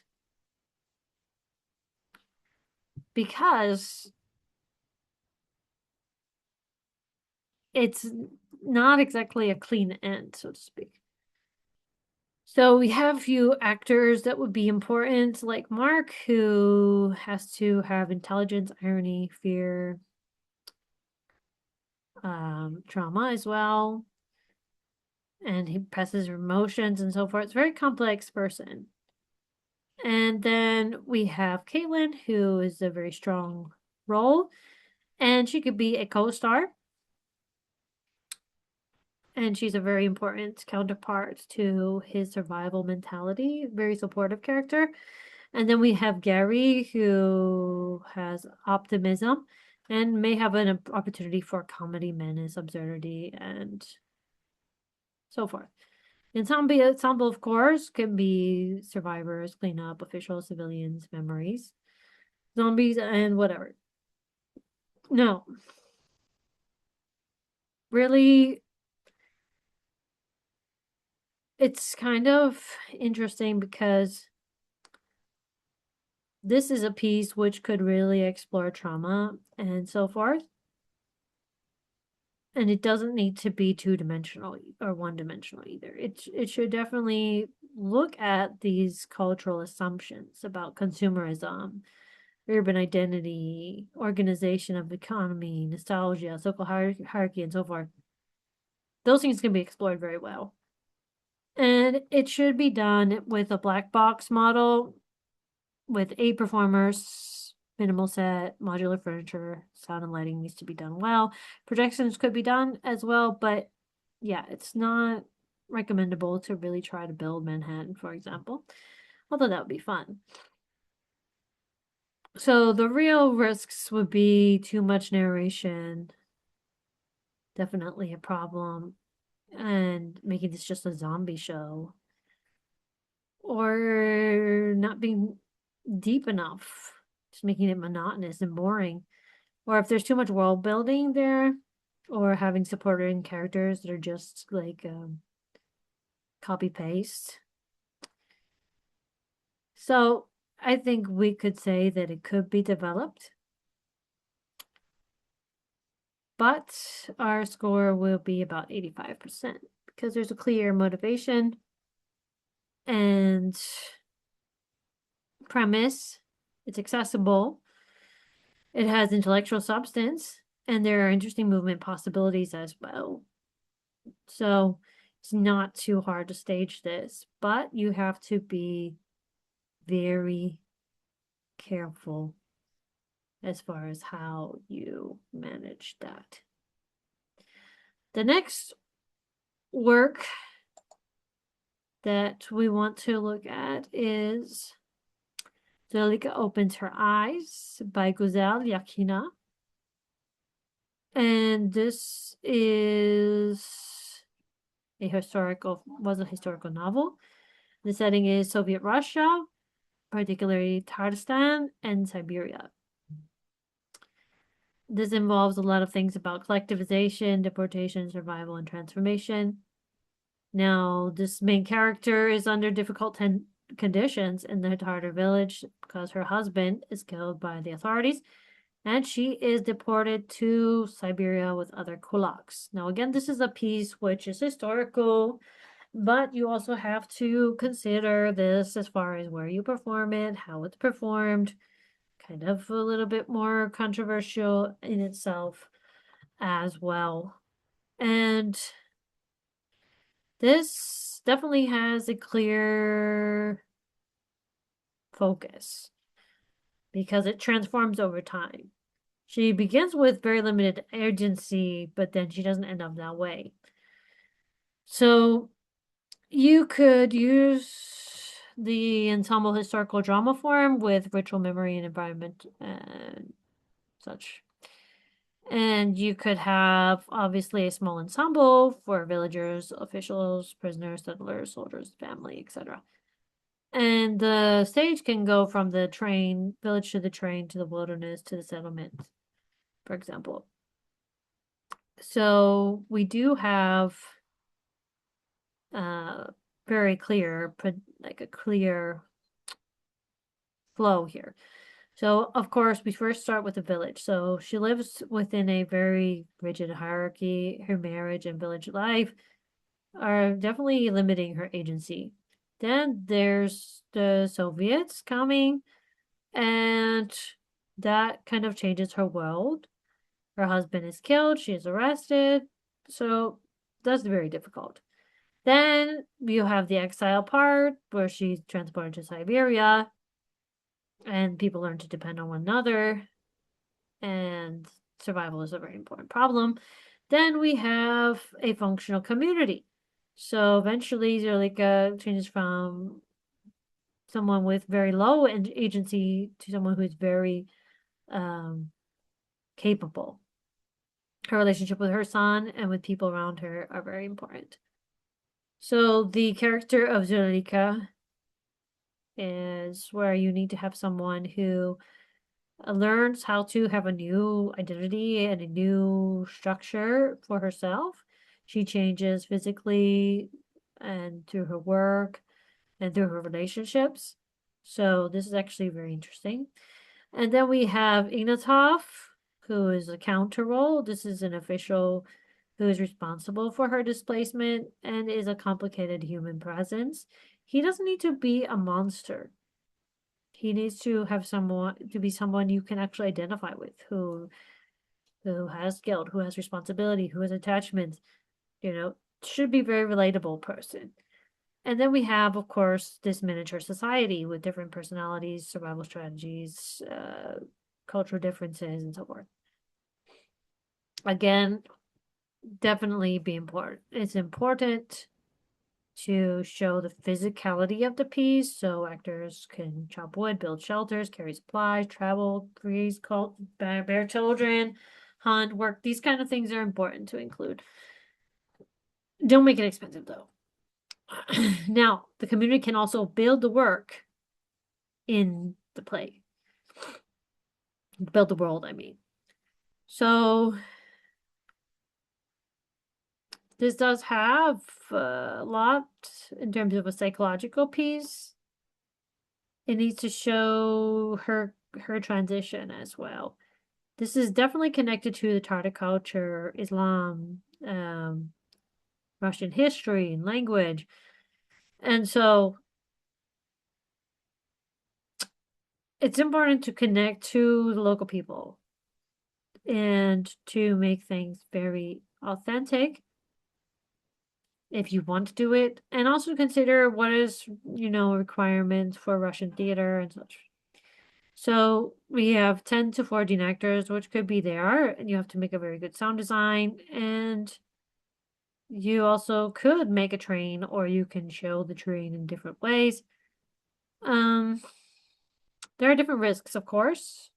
because it's not exactly a clean end, so to speak. So we have a few actors that would be important, like Mark, who has to have intelligence, irony, fear, trauma as well. And he presses emotions and so forth. It's a very complex person. And then we have Caitlin, who is a very strong role, and she could be a co-star. And she's a very important counterpart to his survival mentality, very supportive character. And then we have Gary, who has optimism and may have an opportunity for comedy, menace, absurdity, and so forth. Ensemble, of course, can be survivors, cleanup, officials, civilians, memories, zombies, and whatever. No, really, it's kind of interesting because this is a piece which could really explore trauma and so forth. And it doesn't need to be two-dimensional or one-dimensional either. It should definitely look at these cultural assumptions about consumerism, urban identity, organization of economy, nostalgia, social hierarchy, and so forth. Those things can be explored very well. And it should be done with a black box model with 8 performers, minimal set, modular furniture, sound and lighting needs to be done well. Projections could be done as well, but yeah, it's not recommendable to really try to build Manhattan, for example, although that would be fun. So the real risks would be too much narration, definitely a problem, and making this just a zombie show, or not being deep enough, just making it monotonous and boring, or if there's too much world building there, or having supporting characters that are just like copy paste. So I think we could say that it could be developed, but our score will be about 85% because there's a clear motivation and premise. It's accessible. It has intellectual substance, and there are interesting movement possibilities as well. So it's not too hard to stage this, but you have to be very careful as far as how you manage that. The next work that we want to look at is Zuleika Opens Her Eyes by Güzel Yakina. And this is a historical novel. The setting is Soviet Russia, particularly Tatarstan and Siberia. This involves a lot of things about collectivization, deportation, survival, and transformation. Now, this main character is under difficult conditions in the Tatar village because her husband is killed by the authorities, and she is deported to Siberia with other kulaks. Now, again, this is a piece which is historical, but you also have to consider this as far as where you perform it, how it's performed, kind of a little bit more controversial in itself as well. And this definitely has a clear focus. because it transforms over time. She begins with very limited agency, but then she doesn't end up that way. So you could use the ensemble historical drama form with ritual memory and environment and such. And you could have obviously a small ensemble for villagers, officials, prisoners, settlers, soldiers, family, etc. And the stage can go from the train, village to the train, to the wilderness, to the settlement, for example. So we do have very clear, like a clear flow here. So, of course, we first start with the village. So she lives within a very rigid hierarchy. Her marriage and village life are definitely limiting her agency. Then there's the Soviets coming, and that kind of changes her world. Her husband is killed, she is arrested, so that's very difficult. Then you have the exile part where she's transported to Siberia and people learn to depend on one another, and survival is a very important problem. Then we have a functional community. So eventually Zuleika changes from someone with very low agency to someone who is very capable. Her relationship with her son and with people around her are very important. So the character of Zuleika is where you need to have someone who learns how to have a new identity and a new structure for herself. She changes physically and through her work and through her relationships. So this is actually very interesting. And then we have Ignatov, who is a counter role. This is an official who is responsible for her displacement and is a complicated human presence. He doesn't need to be a monster. He needs to have someone you can actually identify with, who has guilt, who has responsibility, who has attachments, should be very relatable person. And then we have, of course, this miniature society with different personalities, survival strategies, cultural differences, and so forth. Again, definitely be important. It's important to show the physicality of the piece, so actors can chop wood, build shelters, carry supplies, travel, raise, bear children, hunt, work. These kind of things are important to include. Don't make it expensive, though. Now, the community can also build the work in the play. Build the world, I mean. So this does have a lot in terms of a psychological piece. It needs to show her transition as well. This is definitely connected to the Tartar culture, Islam, Russian history and language. And so it's important to connect to the local people and to make things very authentic if you want to do it, and also consider what is, requirements for Russian theater and such. So we have 10 to 14 actors, which could be there, and you have to make a very good sound design, and you also could make a train, or you can show the train in different ways. There are different risks, of course.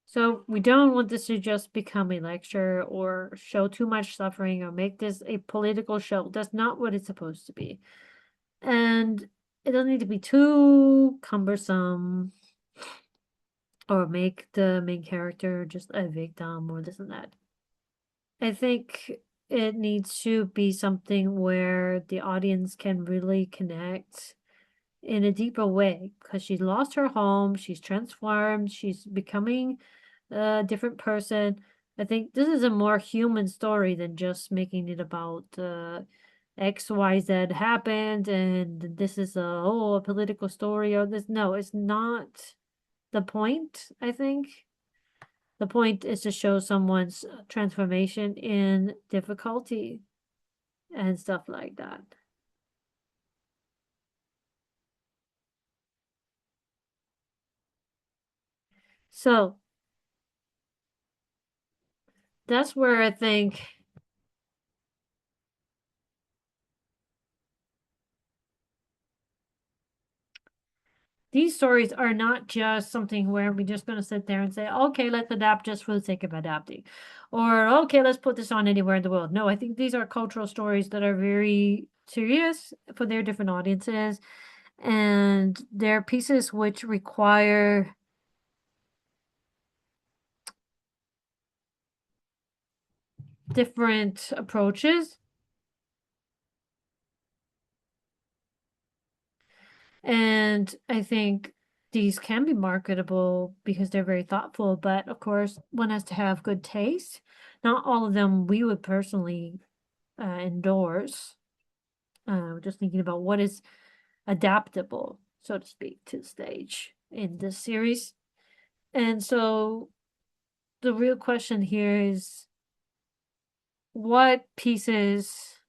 So we don't want this to just become a lecture or show too much suffering or make this a political show. That's not what it's supposed to be. And it doesn't need to be too cumbersome or make the main character just a victim or this and that. I think it needs to be something where the audience can really connect in a deeper way, because she's lost her home, she's transformed, she's becoming a different person. I think this is a more human story than just making it about XYZ happened and this is a political story or this. No, it's not the point, I think. The point is to show someone's transformation in difficulty and stuff like that. So that's where I think these stories are not just something where we're just going to sit there and say, okay, let's adapt just for the sake of adapting. Or, okay, let's put this on anywhere in the world. No, I think these are cultural stories that are very serious for their different audiences. And they're pieces which require different approaches. And I think these can be marketable because they're very thoughtful, but of course, one has to have good taste. Not all of them we would personally endorse. Just thinking about what is adaptable, so to speak, to the stage in this series. And so the real question here is what pieces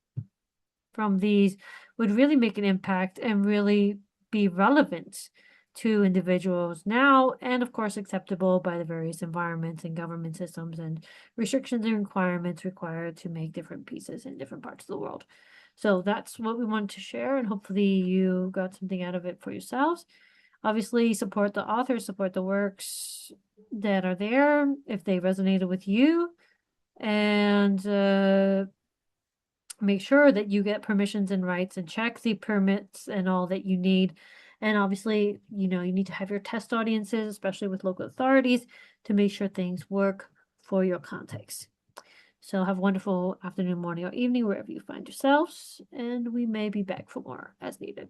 from these would really make an impact and really be relevant to individuals now, and of course acceptable by the various environments and government systems and restrictions and requirements required to make different pieces in different parts of the world. So that's what we wanted to share, and hopefully you got something out of it for yourselves. Obviously, support the authors, support the works that are there if they resonated with you, and make sure that you get permissions and rights and check the permits and all that you need. And obviously, you need to have your test audiences, especially with local authorities, to make sure things work for your context. So have a wonderful afternoon, morning, or evening, wherever you find yourselves, and we may be back for more as needed.